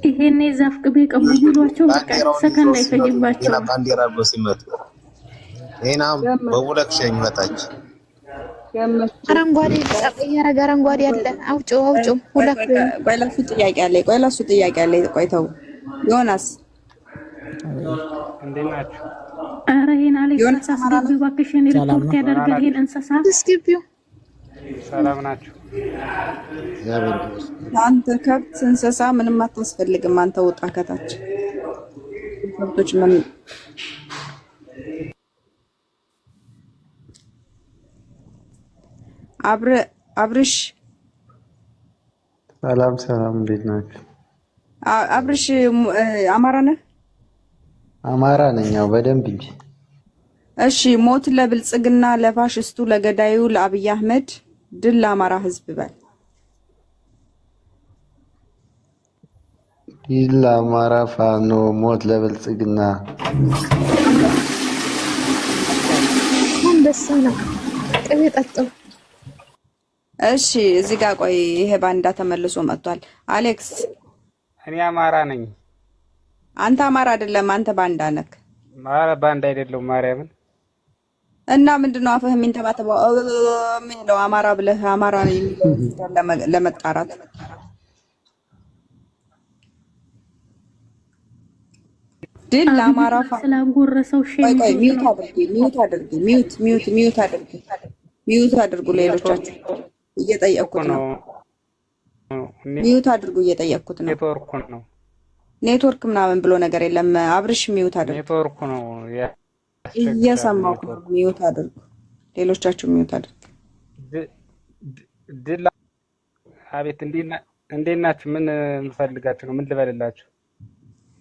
ይሄኔ ዛፍ ቅቤ ቀቡ ብሏቸው በቃ ሰከንድ አይፈጅባቸው። ባንዲራ አልቦ ሲመጡ ይሄና በሁለት ሸኝ መጣች። አረንጓዴ ተቀየረ አረንጓዴ አለ። አውጪው ሁለት ቆይ ለሱ ጥያቄ አለ። ቆይ ተው ዮናስ እንዴት ናችሁ? ኧረ ይሄን አሌክስ አስገቢው እባክሽን ሪፖርት ያደርጋል ይሄን እንስሳ አስገቢው። ሰላም ናችሁ? አንተ ከብት እንስሳ ምንም አታስፈልግም። አንተ ውጣ ከታች ከብቶች ምን አብርሽ ሰላም እንዴት ናችሁ? አብርሽ አማራ ነህ? አማራ ነኝ ያው በደንብ እንጂ። እሺ ሞት ለብልጽግና ለፋሽስቱ ለገዳዩ ለአብይ አህመድ ድል ለአማራ ህዝብ በል። ድል ለአማራ ፋኖ ሞት ለብልጽግና። አንበሳ ነው ቅቤ ጠጣው። እሺ እዚህ ጋር ቆይ ይሄ ባንዳ ተመልሶ መጥቷል። አሌክስ እኔ አማራ ነኝ። አንተ አማራ አይደለም፣ አንተ ባንዳ ነክ። ባንዳ አይደለም ማርያምን። እና ምንድነው አፍህ የሚንተባተበው? የሚለው አማራ ብለህ አማራ የሚለው ለመጣራት ድል ለአማራ ስላጎረሰው ሼም ቆይ ሚዩት አድርጉ። ሌሎቻችሁ እየጠየቅኩት ነው። ሚዩት አድርጉ፣ እየጠየቅኩት ነው። ኔትወርክ ምናምን ብሎ ነገር የለም። አብርሽ ሚዩት አድርጉ። ኔትወርክ ነው እየሰማሁ ነው። ሚዩት አድርጉ፣ ሌሎቻችሁ ሚዩት አድርጉ። ድል አቤት፣ እንዴት ናችሁ? ምን እንፈልጋችሁ ነው? ምን ልበልላችሁ?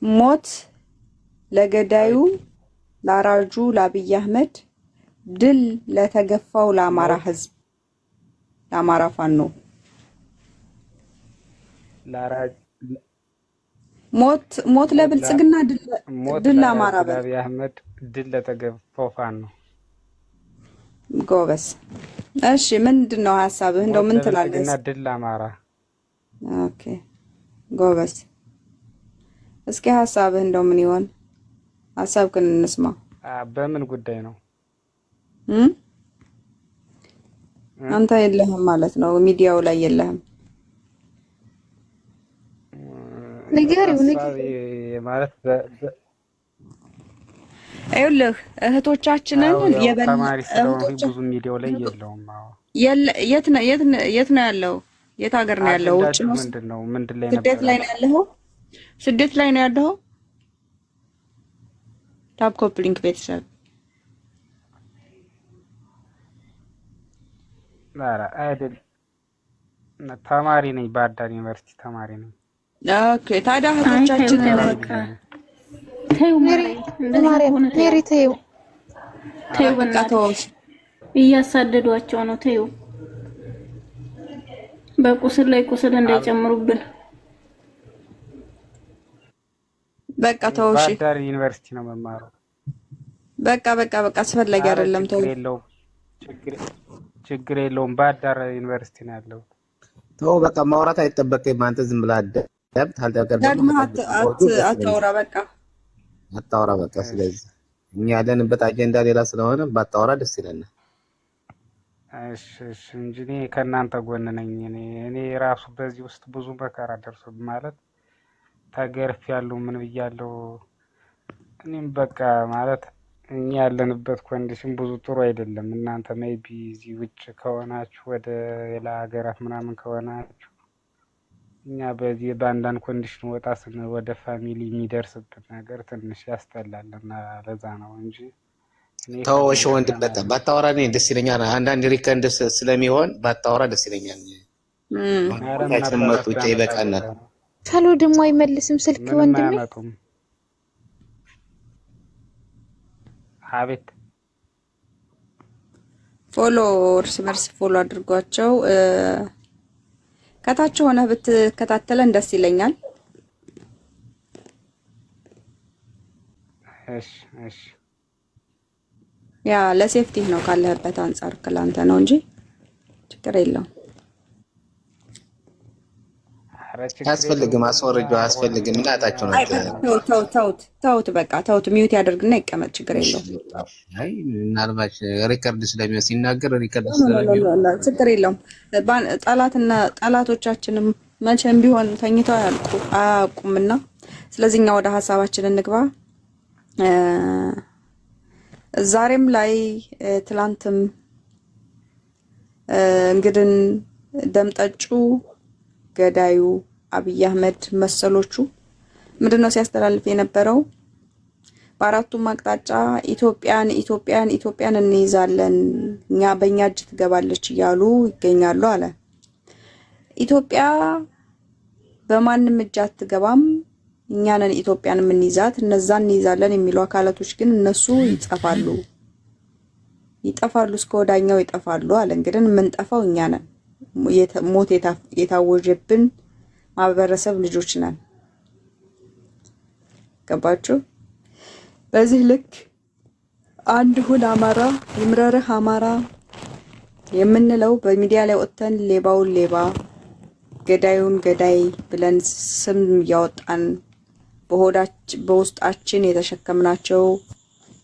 ሞት ለገዳዩ ለአራጁ ለአብይ አህመድ ድል ለተገፋው ለአማራ ህዝብ ለአማራ ፋኖ ሞት ለብልጽግና ድል ለአማራ ለአብይ አህመድ ድል ለተገፋው ፋኖ። ጎበስ። እሺ ምንድነው ሐሳብህ? እንደው ምን ትላለህ? ድል ለአማራ። ኦኬ ጎበስ። እስኪ ሐሳብህ እንደው ምን ይሆን? ሐሳብህን እንስማ። በምን ጉዳይ ነው? አንተ የለህም ማለት ነው፣ ሚዲያው ላይ የለህም። ንገሪው ማለት ይኸውልህ እህቶቻችንን ተማሪ ስለሆነ ብዙ ሚዲያው ላይ የለውም። የት ነው ያለው? የት ሀገር ነው ያለው? ውጭ ነው? ምንድን ላይ ስደት ላይ ነው ያለው? ስደት ላይ ነው ያለው? ታፕ ኮፕሊንግ ቤተሰብ አይደል? ተማሪ ነኝ፣ ባህርዳር ዩኒቨርሲቲ ተማሪ ነኝ። ኦኬ ታዲያ እህቶቻችንን ተይው በቃ ተውሽ። እያሳደዷቸው ነው። ተይው በቁስል ላይ ቁስል እንዳይጨምሩብን። በቃ ተውሽ። ባህርዳር ዩኒቨርሲቲ ነው መማረው። በቃ አስፈላጊ አይደለም። ተው ችግር የለውም። ባህርዳር ዩኒቨርሲቲ ነው ያለው። ተው በቃ ማውራት አይጠበቅም። አንተ ዝም ብለህ አታውራ በቃ። ስለዚህ እኛ ያለንበት አጀንዳ ሌላ ስለሆነ ባታወራ ደስ ይለናል። እሺ እንጂ እኔ ከእናንተ ጎን ነኝ። እኔ ራሱ በዚህ ውስጥ ብዙ መከራ ደርሶብኝ ማለት ተገርፌያለሁ፣ ምን ብያለሁ። እኔም በቃ ማለት እኛ ያለንበት ኮንዲሽን ብዙ ጥሩ አይደለም። እናንተ ሜይቢ እዚህ ውጭ ከሆናችሁ ወደ ሌላ ሀገራት ምናምን ከሆናችሁ እኛ በዚህ በአንዳንድ ኮንዲሽን ወጣ ስንል ወደ ፋሚሊ የሚደርስበት ነገር ትንሽ ያስጠላልና ለዛ ነው እንጂ ተው። እሺ ወንድም በቃ ባታወራ እኔ ደስ ይለኛል። አንዳንድ ሪከንድ ስለሚሆን ባታወራ ደስ ይለኛል። መጡ ይበቃናል። ካሎ ደግሞ አይመልስም ስልክ ወንድሜ። አቤት ፎሎ እርስ በርስ ፎሎ አድርጓቸው። ከታች ሆነ ብትከታተለን ደስ ይለኛል። እሺ ያ ለሴፍቲ ነው ካለህበት አንፃር ክላንተ ነው እንጂ ችግር የለውም። አያስፈልግም፣ አስወርጄው አያስፈልግም። እናታችሁ ነው። ተውት፣ በቃ ተውት። ሚውት ያደርግና ይቀመጥ፣ ችግር የለውም። አይ ምናልባት ሪከርድ ስለሚወስድ ሲናገር ሪከርድ ስለሚወስድ ችግር የለውም። ጠላቶቻችንም መቼም ቢሆን ተኝተው አያውቁምና፣ ስለዚህ እኛ ወደ ሀሳባችን እንግባ። ዛሬም ላይ ትላንትም እንግዲህ ደምጠጩ ገዳዩ አብይ አህመድ መሰሎቹ ምንድነው ሲያስተላልፍ የነበረው? በአራቱም አቅጣጫ ኢትዮጵያን እንይዛለን፣ እኛ በእኛ እጅ ትገባለች እያሉ ይገኛሉ አለ። ኢትዮጵያ በማንም እጅ አትገባም፣ እኛ ነን ኢትዮጵያን የምንይዛት፣ እነዛን እንይዛለን የሚሉ አካላቶች ግን እነሱ ይጠፋሉ፣ እስከ ወዳኛው ይጠፋሉ አለ። እንግዲህ የምንጠፋው እኛ ነን። ሞት የታወጀብን ማህበረሰብ ልጆች ነን። ገባችሁ? በዚህ ልክ አንድ ሁን አማራ ይምረርህ አማራ የምንለው በሚዲያ ላይ ወጥተን ሌባውን ሌባ ገዳዩን ገዳይ ብለን ስም ያወጣን በውስጣችን የተሸከምናቸው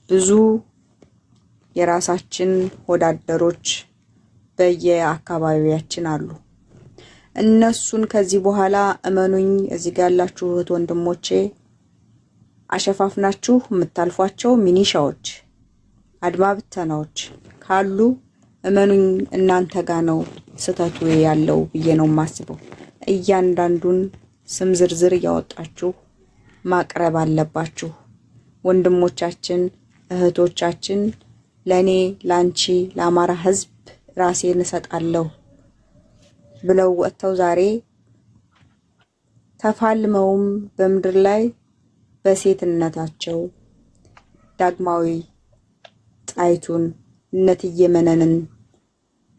ብዙ የራሳችን ወዳደሮች በየአካባቢያችን አሉ። እነሱን ከዚህ በኋላ እመኑኝ፣ እዚህ ጋር ያላችሁ እህት ወንድሞቼ አሸፋፍናችሁ የምታልፏቸው ሚኒሻዎች፣ አድማ ብተናዎች ካሉ እመኑኝ እናንተ ጋር ነው ስተቱ ያለው ብዬ ነው የማስበው። እያንዳንዱን ስም ዝርዝር እያወጣችሁ ማቅረብ አለባችሁ። ወንድሞቻችን እህቶቻችን ለኔ ላንቺ ለአማራ ህዝብ ራሴን እሰጣለሁ ብለው ወጥተው ዛሬ ተፋልመውም በምድር ላይ በሴትነታቸው ዳግማዊ ጣይቱን እነትዬ መነንን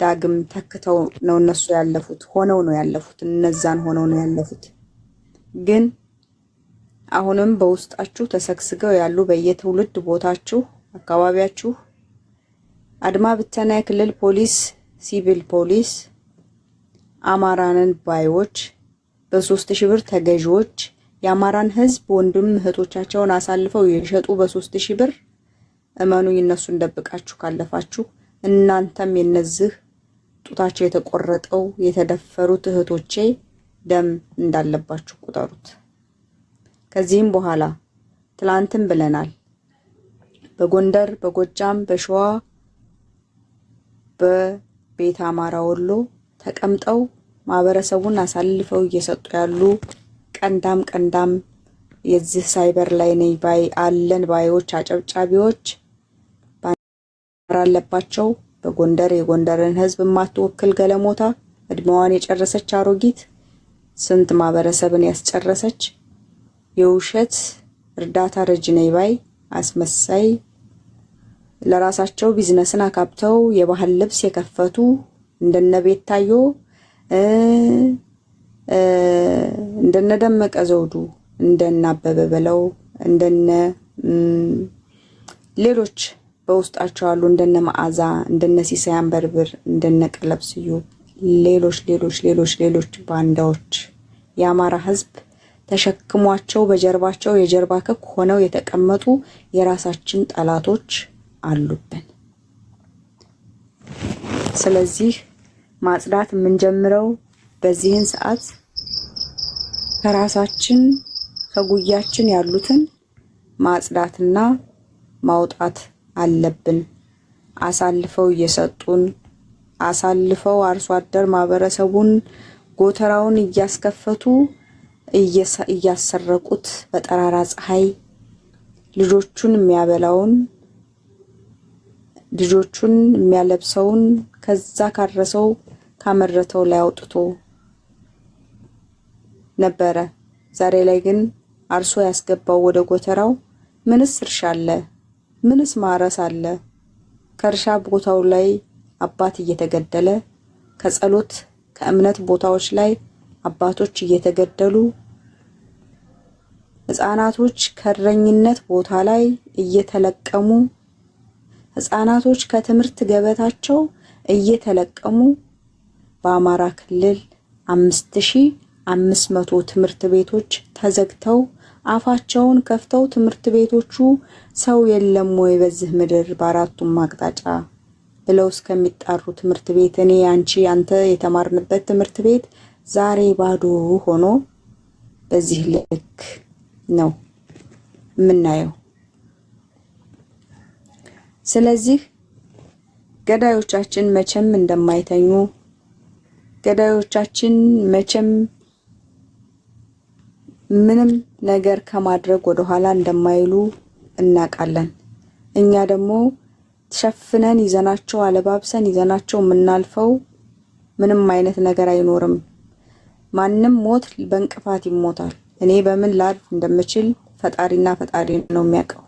ዳግም ተክተው ነው እነሱ ያለፉት፣ ሆነው ነው ያለፉት፣ እነዛን ሆነው ነው ያለፉት። ግን አሁንም በውስጣችሁ ተሰግስገው ያሉ በየትውልድ ቦታችሁ አካባቢያችሁ አድማ ብተና፣ የክልል ፖሊስ፣ ሲቪል ፖሊስ፣ አማራንን ባዮች፣ በ3000 ብር ተገዢዎች የአማራን ህዝብ ወንድም እህቶቻቸውን አሳልፈው የሸጡ በ3000 ብር እመኑኝ፣ እነሱን ደብቃችሁ ካለፋችሁ እናንተም የነዚህ ጡታቸው የተቆረጠው የተደፈሩት እህቶቼ ደም እንዳለባችሁ ቁጠሩት። ከዚህም በኋላ ትላንትም ብለናል፣ በጎንደር፣ በጎጃም፣ በሸዋ፣ በቤተ አማራ ወሎ ተቀምጠው ማህበረሰቡን አሳልፈው እየሰጡ ያሉ ቀንዳም የዚህ ሳይበር ላይ ነኝ ባይ አለን ባዮች አጨብጫቢዎች አለባቸው። በጎንደር የጎንደርን ህዝብ ማትወክል ገለሞታ እድሜዋን የጨረሰች አሮጊት ስንት ማህበረሰብን ያስጨረሰች የውሸት እርዳታ ረጅ ነኝ ባይ አስመሳይ ለራሳቸው ቢዝነስን አካብተው የባህል ልብስ የከፈቱ እንደነ ቤታዮ እንደነ ደመቀ ዘውዱ እንደነ አበበ በለው እንደነ ሌሎች በውስጣቸው አሉ፣ እንደነ መዓዛ እንደነ ሲሳይ አንበርብር እንደነ ቀለብስዩ ሌሎች ባንዳዎች የአማራ ህዝብ ተሸክሟቸው በጀርባቸው የጀርባ ክክ ሆነው የተቀመጡ የራሳችን ጠላቶች አሉብን። ስለዚህ ማጽዳት የምንጀምረው በዚህን ሰዓት ከራሳችን ከጉያችን ያሉትን ማጽዳትና ማውጣት አለብን። አሳልፈው እየሰጡን አሳልፈው አርሶ አደር ማህበረሰቡን ጎተራውን እያስከፈቱ እያሰረቁት በጠራራ ፀሐይ ልጆቹን የሚያበላውን ልጆቹን የሚያለብሰውን ከዛ ካረሰው ካመረተው ላይ አውጥቶ ነበረ። ዛሬ ላይ ግን አርሶ ያስገባው ወደ ጎተራው ምንስ እርሻ አለ? ምንስ ማረስ አለ? ከእርሻ ቦታው ላይ አባት እየተገደለ ከጸሎት ከእምነት ቦታዎች ላይ አባቶች እየተገደሉ ህፃናቶች ከእረኝነት ቦታ ላይ እየተለቀሙ ህፃናቶች ከትምህርት ገበታቸው እየተለቀሙ በአማራ ክልል 500 ትምህርት ቤቶች ተዘግተው አፋቸውን ከፍተው ትምህርት ቤቶቹ ሰው የለም ወይ በዚህ ምድር በአራቱም አቅጣጫ ብለው እስከሚጣሩ ትምህርት ቤት እኔ አንቺ አንተ የተማርንበት ትምህርት ቤት ዛሬ ባዶ ሆኖ በዚህ ልክ ነው የምናየው። ስለዚህ ገዳዮቻችን መቼም እንደማይተኙ ገዳዮቻችን መቼም ምንም ነገር ከማድረግ ወደ ኋላ እንደማይሉ እናውቃለን። እኛ ደግሞ ተሸፍነን ይዘናቸው አለባብሰን ይዘናቸው የምናልፈው ምንም አይነት ነገር አይኖርም። ማንም ሞት በእንቅፋት ይሞታል። እኔ በምን ላልፍ እንደምችል ፈጣሪና ፈጣሪ ነው የሚያውቀው።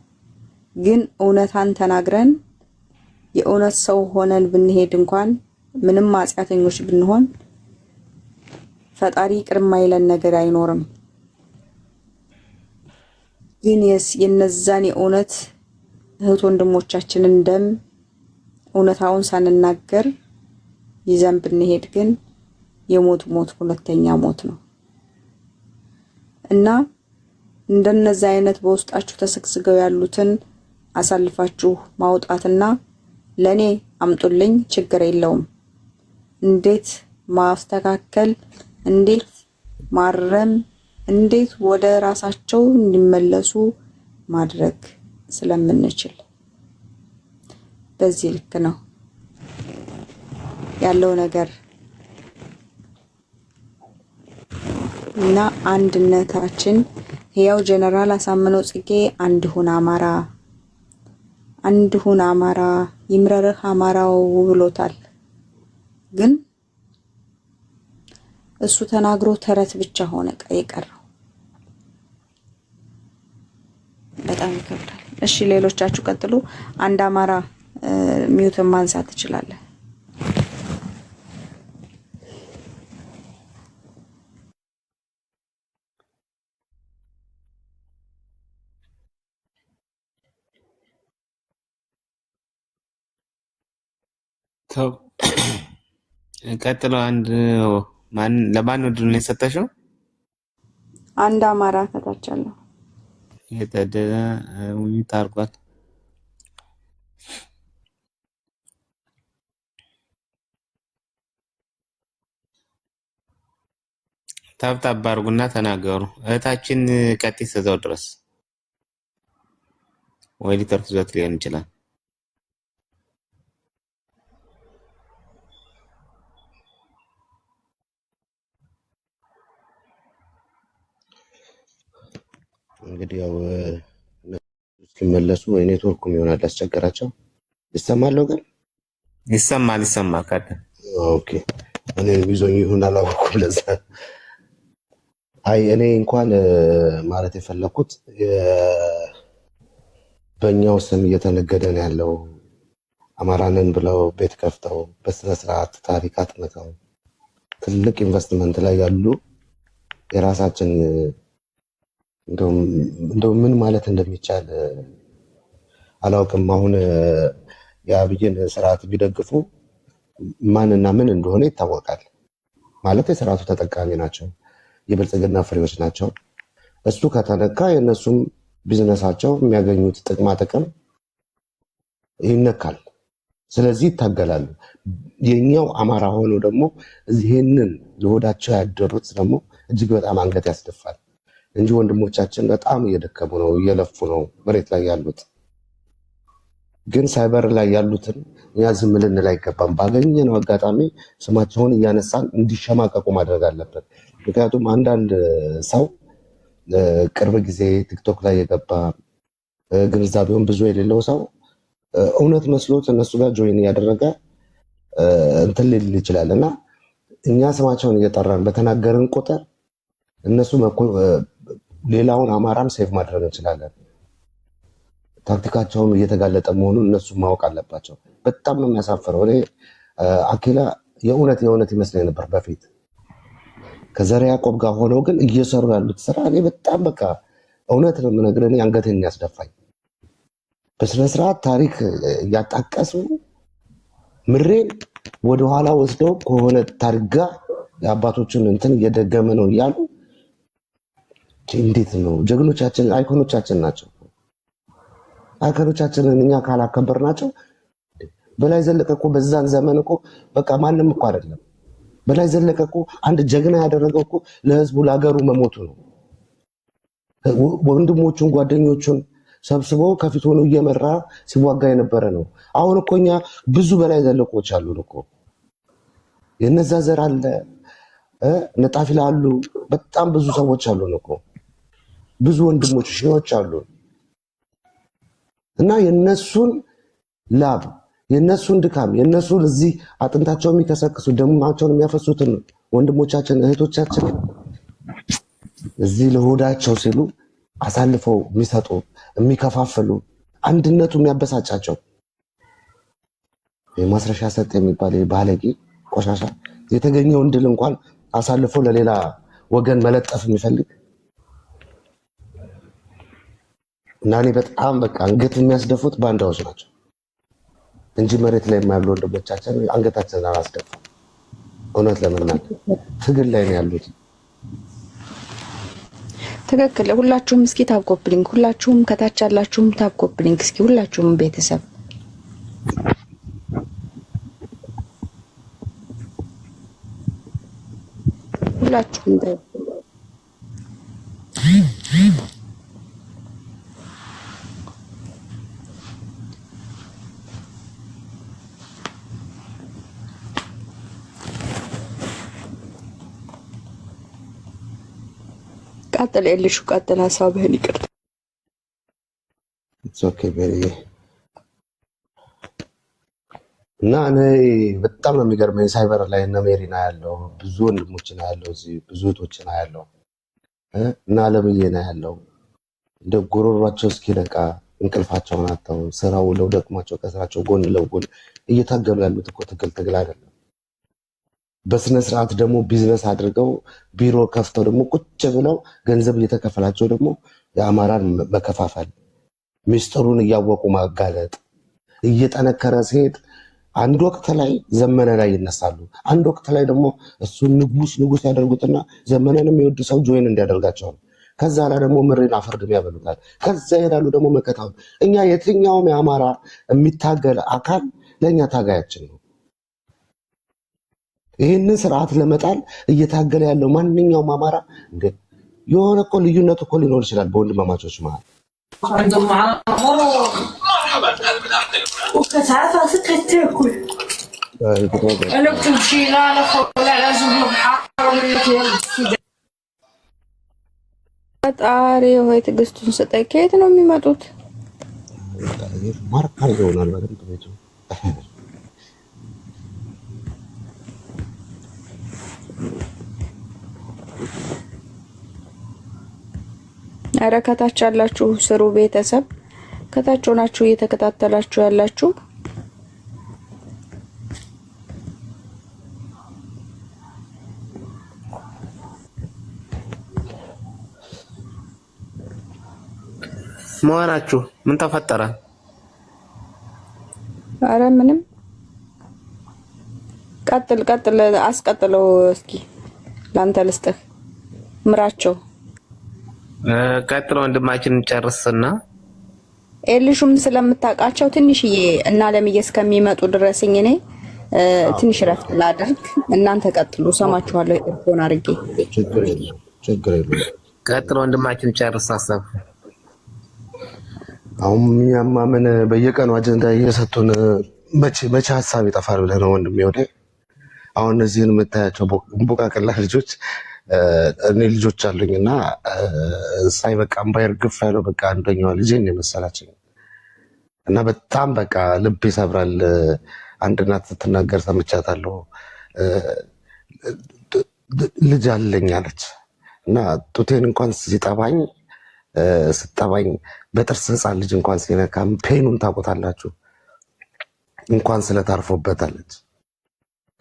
ግን እውነታን ተናግረን የእውነት ሰው ሆነን ብንሄድ እንኳን ምንም ማጽያተኞች ብንሆን ፈጣሪ ይቅር የማይለን ነገር አይኖርም። ግን የነዛን የእውነት እህት ወንድሞቻችንን ደም እውነታውን ሳንናገር ይዘን ብንሄድ ግን የሞት ሞት ሁለተኛ ሞት ነው እና እንደነዛ አይነት በውስጣችሁ ተሰግስገው ያሉትን አሳልፋችሁ ማውጣትና ለኔ አምጡልኝ ችግር የለውም። እንዴት ማስተካከል፣ እንዴት ማረም፣ እንዴት ወደ ራሳቸው እንዲመለሱ ማድረግ ስለምንችል በዚህ ልክ ነው ያለው ነገር እና አንድነታችን ያው ጀነራል አሳምነው ጽጌ አንድ ሁን አማራ አንድ ሁን አማራ ይምረርህ አማራው ብሎታል። ግን እሱ ተናግሮ ተረት ብቻ ሆነ የቀረው። በጣም ይከብዳል። እሺ ሌሎቻችሁ ቀጥሉ። አንድ አማራ ሚውትን ማንሳት ትችላለህ። ተው ቀጥሎ። አንድ ማን ለማን ወድን የሰጠሽው? አንድ አማራ ከታች አለው የተደረ ውይይት አድርጓል። ታብታብ አድርጉና ተናገሩ። እህታችን ቀጥይ እዛው ድረስ ወይ ሊተርክ ዞት ሊሆን ይችላል። እንግዲህ ያው እስኪመለሱ ወይ ኔትወርኩም ይሆናል ያስቸገራቸው። ይሰማለው ግን ይሰማል ካተ ኦኬ። እኔ ቢዞኝ ይሁን አላወኩም። ለዛ አይ እኔ እንኳን ማለት የፈለኩት በእኛው ስም እየተነገደ ነው ያለው። አማራንን ብለው ቤት ከፍተው በስነ ስርዓት ታሪክ አጥንተው ትልቅ ኢንቨስትመንት ላይ ያሉ የራሳችን እንደው ምን ማለት እንደሚቻል አላውቅም። አሁን የአብይን ስርዓት ቢደግፉ ማንና ምን እንደሆነ ይታወቃል። ማለት የስርዓቱ ተጠቃሚ ናቸው፣ የብልጽግና ፍሬዎች ናቸው። እሱ ከተነካ የእነሱም ቢዝነሳቸው የሚያገኙት ጥቅማ ጥቅም ይነካል። ስለዚህ ይታገላሉ። የኛው አማራ ሆኖ ደግሞ ይህንን ለሆዳቸው ያደሩት ደግሞ እጅግ በጣም አንገት ያስደፋል እንጂ ወንድሞቻችን በጣም እየደከሙ ነው፣ እየለፉ ነው መሬት ላይ ያሉት። ግን ሳይበር ላይ ያሉትን እኛ ዝም ልንል አይገባም። ባገኘነው አጋጣሚ ስማቸውን እያነሳን እንዲሸማቀቁ ማድረግ አለበት። ምክንያቱም አንዳንድ ሰው ቅርብ ጊዜ ቲክቶክ ላይ የገባ ግንዛቤውን ብዙ የሌለው ሰው እውነት መስሎት እነሱ ጋር ጆይን እያደረገ እንትን ሊል ይችላል እና እኛ ስማቸውን እየጠራን በተናገርን ቁጥር እነሱ ሌላውን አማራም ሴቭ ማድረግ እንችላለን። ታክቲካቸውን እየተጋለጠ መሆኑን እነሱ ማወቅ አለባቸው። በጣም ነው የሚያሳፍረው። እኔ አኪላ የእውነት ይመስለኝ ነበር በፊት ከዘር ያዕቆብ ጋር ሆነው ግን እየሰሩ ያሉት ስራ እኔ በጣም በቃ እውነት ነው የምነግርህ፣ እኔ አንገቴን ያስደፋኝ። በስነስርዓት ታሪክ እያጣቀሱ ምሬን ወደኋላ ወስደው ከሆነ ታሪክ ጋር የአባቶችን እንትን እየደገመ ነው እያሉ እንዴት ነው? ጀግኖቻችን አይኮኖቻችን ናቸው። አይኮኖቻችንን እኛ ካላከበርናቸው በላይ ዘለቀ እኮ በዛን ዘመን እኮ በቃ ማንም እኮ አይደለም። በላይ ዘለቀ እኮ አንድ ጀግና ያደረገው እኮ ለህዝቡ ለሀገሩ መሞቱ ነው። ወንድሞቹን ጓደኞቹን ሰብስቦ ከፊት ሆኖ እየመራ ሲዋጋ የነበረ ነው። አሁን እኮ እኛ ብዙ በላይ ዘለቆች አሉን እኮ የነዛ ዘር አለ ነጣፊላ አሉ። በጣም ብዙ ሰዎች አሉን እኮ ብዙ ወንድሞች ሺዎች አሉን እና የነሱን ላብ የነሱን ድካም የነሱን እዚህ አጥንታቸውን የሚከሰክሱ ደማቸውን የሚያፈሱትን ወንድሞቻችን እህቶቻችን እዚህ ለሆዳቸው ሲሉ አሳልፈው የሚሰጡ የሚከፋፍሉ አንድነቱ የሚያበሳጫቸው የማስረሻ ሰጥ የሚባል ባለጌ ቆሻሻ የተገኘውን ድል እንኳን አሳልፎ ለሌላ ወገን መለጠፍ የሚፈልግ እና እኔ በጣም በቃ አንገት የሚያስደፉት ባንዳዎች ናቸው እንጂ መሬት ላይ የማያሉ ወንድሞቻችን አንገታችንን አላስደፉ። እውነት ለመናገር ትግል ላይ ነው ያሉት። ትክክል። ሁላችሁም እስኪ ታፕኮፕሊንግ፣ ሁላችሁም ከታች ያላችሁም ታፕኮፕሊንግ እስኪ ሁላችሁም ቤተሰብ ሁላችሁም ቀጥል የልሹ ቀጥል ሀሳብህን ይቅርታ ኦኬ በሪ እና እኔ በጣም ነው የሚገርመኝ ሳይበር ላይ እና ሜሪና ያለው ብዙ ወንድሞችና ያለው እዚህ ብዙ እህቶችና ያለው እና አለምዬና ያለው እንደ ጎሮሯቸው እስኪነቃ እንቅልፋቸውን አጥተው ስራ ውለው ደክሟቸው ከስራቸው ጎን ለጎን እየታገሉ ያሉት እኮ ትግል አይደለም። በስነ ስርዓት ደግሞ ቢዝነስ አድርገው ቢሮ ከፍተው ደግሞ ቁጭ ብለው ገንዘብ እየተከፈላቸው ደግሞ የአማራን መከፋፈል ሚስጥሩን እያወቁ ማጋለጥ እየጠነከረ ሲሄድ አንድ ወቅት ላይ ዘመነ ላይ ይነሳሉ። አንድ ወቅት ላይ ደግሞ እሱ ንጉስ ያደርጉትና ዘመነን የሚወድ ሰው ጆይን እንዲያደርጋቸው ነው። ከዛ ላይ ደግሞ ምሬን አፈርድም ያበሉታል። ከዛ ይሄዳሉ ደግሞ መከታው። እኛ የትኛውም የአማራ የሚታገል አካል ለኛ ታጋያችን ነው። ይህንን ስርዓት ለመጣል እየታገለ ያለው ማንኛውም አማራ እንደ የሆነ እኮ ልዩነት እኮ ሊኖር ይችላል በወንድማማቾች መሃል ፈጣሪ ሆይ ትዕግስቱን ስጠኝ። ከየት ነው የሚመጡት? ማርካ ይሆናል በደንብ ቤቱ ኧረ ከታች ያላችሁ ስሩ ቤተሰብ ከታች ሆናችሁ እየተከታተላችሁ ያላችሁ መዋናችሁ ምን ተፈጠረ? ኧረ ምንም ቀጥል አስቀጥለው እስኪ ላንተ ልስጥህ ምራቸው ቀጥሎ ወንድማችን ጨርስና ኤልሹም ስለምታውቃቸው ትንሽዬ እና ለምዬ እስከሚመጡ ድረስኝ እኔ ትንሽ ረፍት ላድርግ። እናንተ ቀጥሉ፣ ሰማችኋለሁ። ኤርፎን አድርጌ ችግር የለም። ቀጥሎ ወንድማችን ጨርስ ሀሳብ። አሁን እኛማ ምን በየቀኑ አጀንዳ እየሰጡን መቼ ሀሳብ ይጠፋል ብለህ ነው ወንድሜ? ወደ አሁን እነዚህን የምታያቸው ቦቃቅላ ልጆች እኔ ልጆች አሉኝ እና ሳይ በቃ እምባዬ ግፍ ያለው በቃ አንደኛዋ ልጄን የመሰላችኝ እና በጣም በቃ ልብ ይሰብራል። አንድ እናት ስትናገር ሰምቻታለሁ። ልጅ አለኝ አለች እና ጡቴን እንኳን ሲጠባኝ ስጠባኝ በጥርስ ህፃን ልጅ እንኳን ሲነካም ፔኑን ታውቁታላችሁ እንኳን ስለታርፎበታለች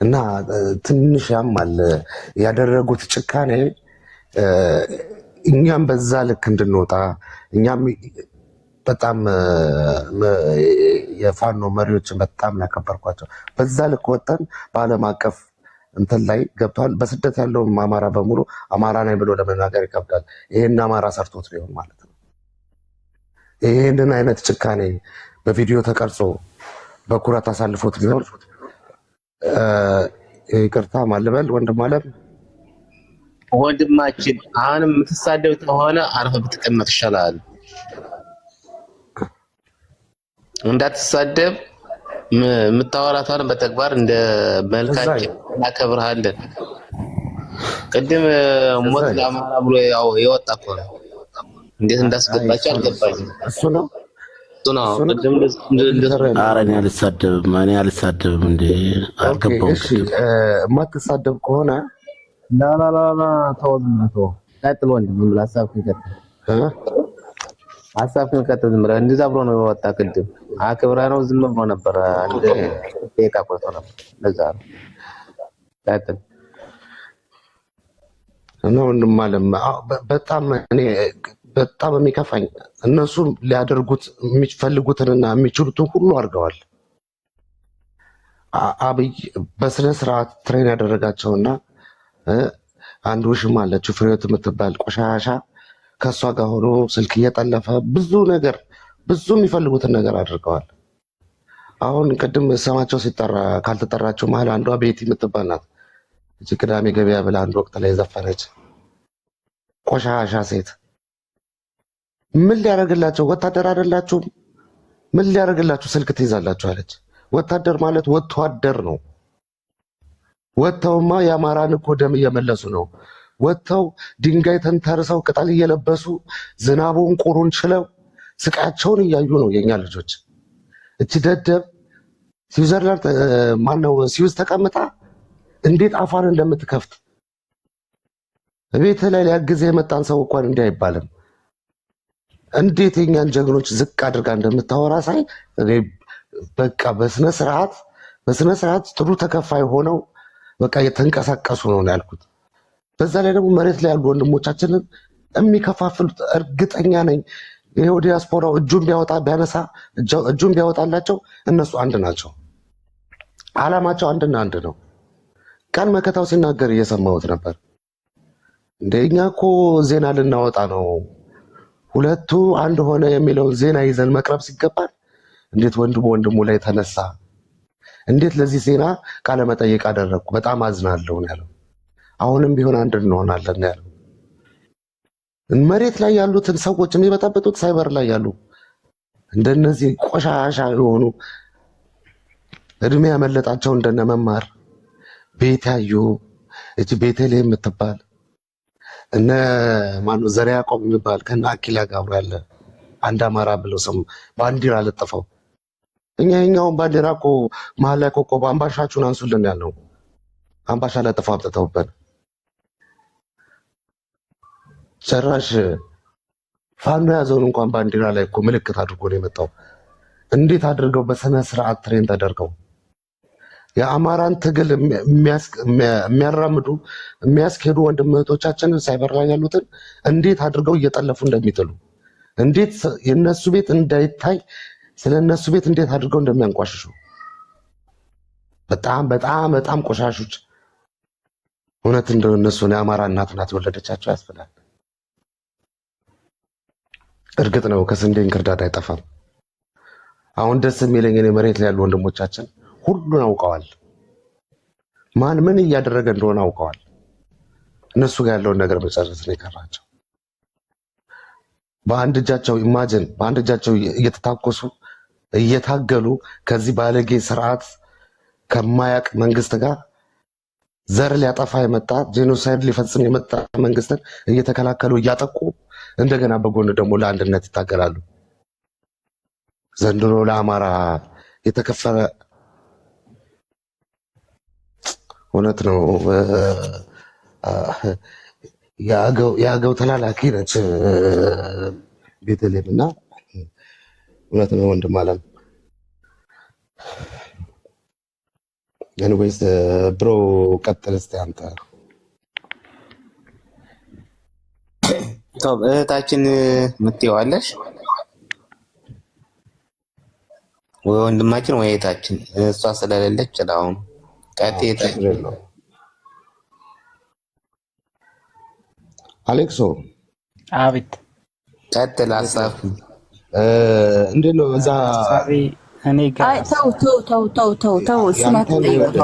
እና ትንሽ ያማል ያደረጉት ጭካኔ። እኛም በዛ ልክ እንድንወጣ እኛም በጣም የፋኖ መሪዎችን በጣም ያከበርኳቸው በዛ ልክ ወጠን በዓለም አቀፍ እንትን ላይ ገብቷል። በስደት ያለው አማራ በሙሉ አማራ ነኝ ብሎ ለመናገር ይከብዳል። ይሄን አማራ ሰርቶት ሊሆን ማለት ነው። ይሄንን አይነት ጭካኔ በቪዲዮ ተቀርጾ በኩራት አሳልፎት ቢሆን ይቅርታ ማልበል ወንድም አለም ወንድማችን አሁንም የምትሳደብ ከሆነ አርፈህ ብትቀመጥ ይሻላል። እንዳትሳደብ የምታወራቷን በተግባር እንደ መልካችን እናከብርሃለን። ቅድም ሞት ለአማራ ብሎ ያው የወጣ እኮ ነው። እንዴት እንዳስገባቸው አልገባኝም። እሱ ነው ቅድም ኧረ እኔ አልሳደብም እንዴ አልገባሁም። እሺ የማትሳደብ ከሆነ ላላላላ ተው ቀጥል ወንድም ብሎ ሀሳብህን ቀጥል። ዝም ብለህ እንደዛ ብሎ ነው የወጣ። ቅድም አክብረህ ነው ዝም ብሎ ነበር። አንድ ደቂቃ ቆይቶ ነበር። ለዛ ነው ቀጥል እና ወንድም አለም በጣም የሚከፋኝ እነሱ ሊያደርጉት የሚፈልጉትንና የሚችሉትን ሁሉ አድርገዋል። አብይ በስነ ስርዓት ትሬን ያደረጋቸውና አንድ ውሽም አለችው ፍሬዎት የምትባል ቆሻሻ ከእሷ ጋር ሆኖ ስልክ እየጠለፈ ብዙ የሚፈልጉትን ነገር አድርገዋል። አሁን ቅድም ስማቸው ሲጠራ ካልተጠራቸው መሀል አንዷ ቤቲ የምትባል ናት። እዚህ ቅዳሜ ገበያ ብላ አንድ ወቅት ላይ ዘፈነች። ቆሻሻ ሴት ምን ሊያደርግላቸው? ወታደር አይደላችሁም? ምን ሊያደርግላችሁ ስልክ ትይዛላችሁ አለች። ወታደር ማለት ወጥቶ አደር ነው። ወጥተውማ የአማራን እኮ ደም እየመለሱ ነው። ወጥተው ድንጋይ ተንተርሰው ቅጠል እየለበሱ ዝናቡን ቁሩን ችለው ስቃቸውን እያዩ ነው የኛ ልጆች። እቺ ደደብ ስዊዘርላንድ ማነው ስዊዝ ተቀምጣ እንዴት አፋን እንደምትከፍት ቤት ላይ ሊያግዝ የመጣን ሰው እንኳን እንዲህ አይባልም። እንዴት የኛን ጀግኖች ዝቅ አድርጋ እንደምታወራ ሳይ በቃ በስነ ስርዓት ጥሩ ተከፋይ ሆነው በቃ የተንቀሳቀሱ ነው ያልኩት። በዛ ላይ ደግሞ መሬት ላይ ያሉ ወንድሞቻችንን የሚከፋፍሉት እርግጠኛ ነኝ። ይሄው ዲያስፖራው እጁን ቢያወጣላቸው እነሱ አንድ ናቸው። አላማቸው አንድና አንድ ነው። ቀን መከታው ሲናገር እየሰማሁት ነበር። እንደኛ እኮ ዜና ልናወጣ ነው፣ ሁለቱ አንድ ሆነ የሚለውን ዜና ይዘን መቅረብ ሲገባል እንዴት ወንድሙ ላይ ተነሳ? እንዴት ለዚህ ዜና ቃለ መጠይቅ አደረግኩ? በጣም አዝናለሁ ያለው። አሁንም ቢሆን አንድ እንሆናለን ያለው። መሬት ላይ ያሉትን ሰዎች የሚበጣበጡት ሳይበር ላይ ያሉ እንደነዚህ ቆሻሻ የሆኑ እድሜ ያመለጣቸው እንደነ መማር ቤታዩ እቺ ቤተልሔም የምትባል እነ ማኑ ዘሪያ ያዕቆብ የሚባል ከነ አኪላ ጋር አብሮ ያለ አንድ አማራ ብለው ስም ባንዲራ ለጥፈው እኛውን ባንዲራ እኮ መሀል ላይ ኮከብ አምባሻችሁን አንሱልን ያለው አምባሻ ለጥፈው አምጥተውበት ጭራሽ ፋኖ ያዘውን እንኳን ባንዲራ ላይ እኮ ምልክት አድርጎ ነው የመጣው። እንዴት አድርገው በስነ ስርዓት ትሬን ተደርገው የአማራን ትግል የሚያስኬዱ ወንድም እህቶቻችንን ሳይበር ላይ ያሉትን እንዴት አድርገው እየጠለፉ እንደሚጥሉ እንዴት የነሱ ቤት እንዳይታይ ስለነሱ ቤት እንዴት አድርገው እንደሚያንቋሽሹ በጣም ቆሻሾች። እውነት እንደው እነሱን የአማራ እናት ናት የወለደቻቸው ያስፈላል። እርግጥ ነው ከስንዴ እንክርዳድ አይጠፋም። አሁን ደስ የሚለኝ እኔ መሬት ላይ ያሉ ወንድሞቻችን ሁሉን አውቀዋል። ማን ምን እያደረገ እንደሆነ አውቀዋል። እነሱ ጋር ያለውን ነገር መጨረስ ነው የቀራቸው። በአንድ እጃቸው እየተታኮሱ እየታገሉ ከዚህ ባለጌ ስርዓት ከማያቅ መንግስት ጋር ዘር ሊያጠፋ የመጣ ጄኖሳይድ ሊፈጽም የመጣ መንግስትን እየተከላከሉ እያጠቁ እንደገና በጎን ደግሞ ለአንድነት ይታገላሉ። ዘንድሮ ለአማራ የተከፈለ እውነት ነው። የአገው ተላላኪ ነች ቤተልሔም እና እውነት ነው ወንድም አለም። ኤኒዌይስ ብሮ ቀጥል እስቲ አንተ። እህታችን ምትይዋለሽ ወይ ወንድማችን ወይ እህታችን? እሷ ስለሌለች አሁን ቀጥታ አሌክሶ አቤት ቀጥል ሀሳብ እንዴት ነው እዛ እኔ ጋር አይ ተው እሱን አትጠይቁት።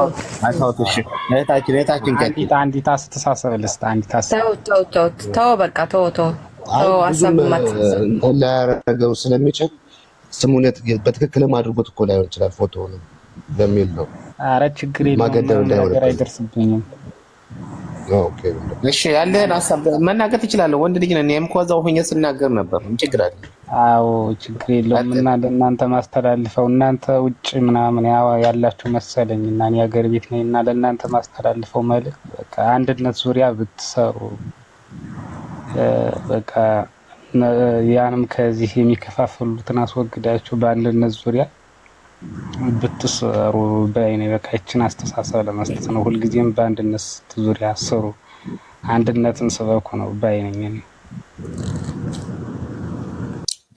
እህታችን አንዲት አስተሳሰብ ልስጥ። አንዲት አስተሳሰብ ተው በቃ ተው ሀሳብ ላያረገው ስለሚችል ስሙነት በትክክልም አድርጎት እኮ ላይሆን ይችላል ፎቶ ነው በሚል ነው። ኧረ ችግር የለውም ነገር አይደርስብኝም። ኦኬ እሺ ያለህን ሀሳብ መናገር ትችላለህ። ወንድ ልጅ ነህ። እኔም እኮ እዛው ሆኜ ስናገር ነበር። ምን ችግር አለ? አዎ ችግር የለውም። እና ለእናንተ ማስተላልፈው እናንተ ውጭ ምናምን ያላችሁ መሰለኝ እና እኔ ሀገር ቤት ነኝ እና ለእናንተ ማስተላልፈው መልዕክት በቃ አንድነት ዙሪያ ብትሰሩ በቃ ያንም ከዚህ የሚከፋፈሉትን አስወግዳችሁ በአንድነት ዙሪያ ብትሰሩ በእኔ በቃ ይችን አስተሳሰብ ለመስጠት ነው። ሁልጊዜም በአንድነት ዙሪያ ስሩ፣ አንድነትን ስበኩ ነው በእኔ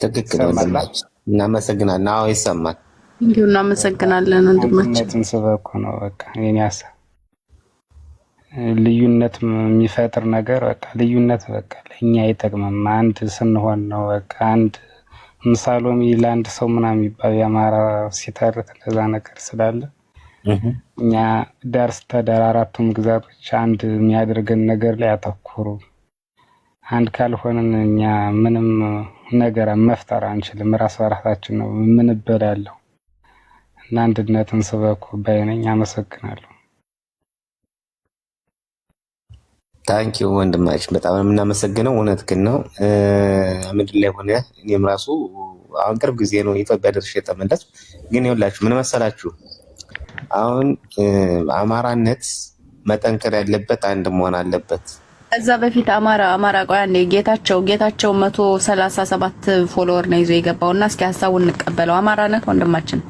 ትክክል ወንድማችን፣ እናመሰግናለን። አዎ ይሰማል። እንዲሁ እናመሰግናለን ወንድማችን። አንድነትን ስበኩ ነው በቃ የኔ ሀሳብ። ልዩነት የሚፈጥር ነገር በቃ ልዩነት በቃ ለኛ አይጠቅምም። አንድ ስንሆን ነው በቃ አንድ ምሳሌም ለአንድ ሰው ምናምን የሚባል የአማራ ሲተርት እንደዛ ነገር ስላለ እኛ ዳር እስከ ዳር አራቱም ግዛቶች አንድ የሚያደርገን ነገር ላይ አተኩሩ። አንድ ካልሆነን እኛ ምንም ነገር መፍጠር አንችልም። ራስ በራሳችን ነው የምንበላለው እና አንድነትን ስበኩ ባይነኝ። አመሰግናለሁ። ታንኪዩ ወንድማችን፣ በጣም የምናመሰግነው። እውነት ግን ነው ምድር ላይ ሆነ እኔም ራሱ አሁን ቅርብ ጊዜ ነው ኢትዮጵያ ደርሼ የተመለስኩ። ግን ይኸውላችሁ ምን መሰላችሁ፣ አሁን አማራነት መጠንከር ያለበት አንድ መሆን አለበት። እዛ በፊት አማራ ቆይ አንዴ ጌታቸው 137 ፎሎወር ነው ይዞ የገባውና እስኪ ሀሳቡን እንቀበለው። አማራ ነህ ወንድማችን?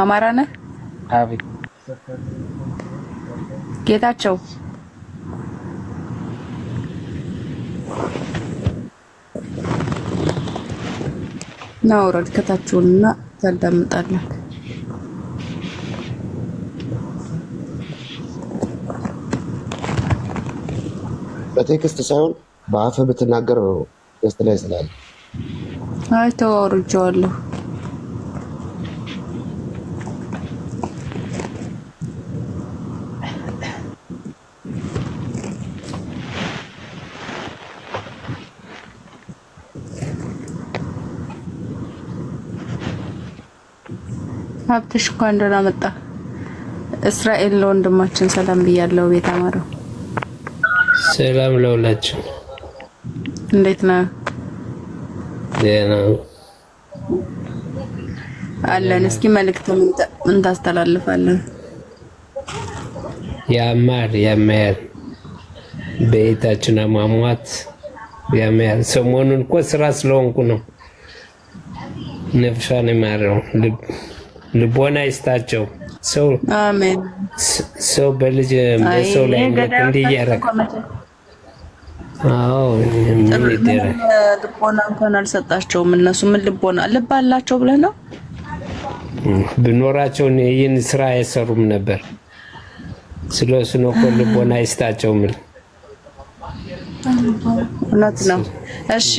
አማራ ነህ? አቤት ጌታቸው ናውረድ ከታችሁና ታዳምጣለህ። በቴክስት ሳይሆን በአፈ ብትናገር ነው ደስ ላይ ስላለ አይ ተወርጆአለሁ። ሀብትሽ እንኳን ደህና መጣ። እስራኤል ለወንድማችን ሰላም ብያለሁ። ቤት አማረው ሰላም ለሁላችሁ። እንዴት ነህ? ደህና አለን። እስኪ መልእክት ምን ታስተላልፋለህ? ያማር ቤታችን አሟሟት ያማር። ሰሞኑን እኮ ስራ ስለሆንኩ ነው። ነፍሷን ይማረው፣ ልቦና ይስጣቸው። ሰው አሜን። ሰው በልጅ በሰው ላይ እንዲህ ያረክ አዎ ምን ይደረግ። ልቦና እንኳን አልሰጣቸውም። እነሱ ምን ልቦና ልብ አላቸው ብለህ ነው? ብኖራቸው ይህን ስራ አይሰሩም ነበር። ስለሱ ነው እኮ ልቦና ይስጣቸው ምን እውነት ነው። እሺ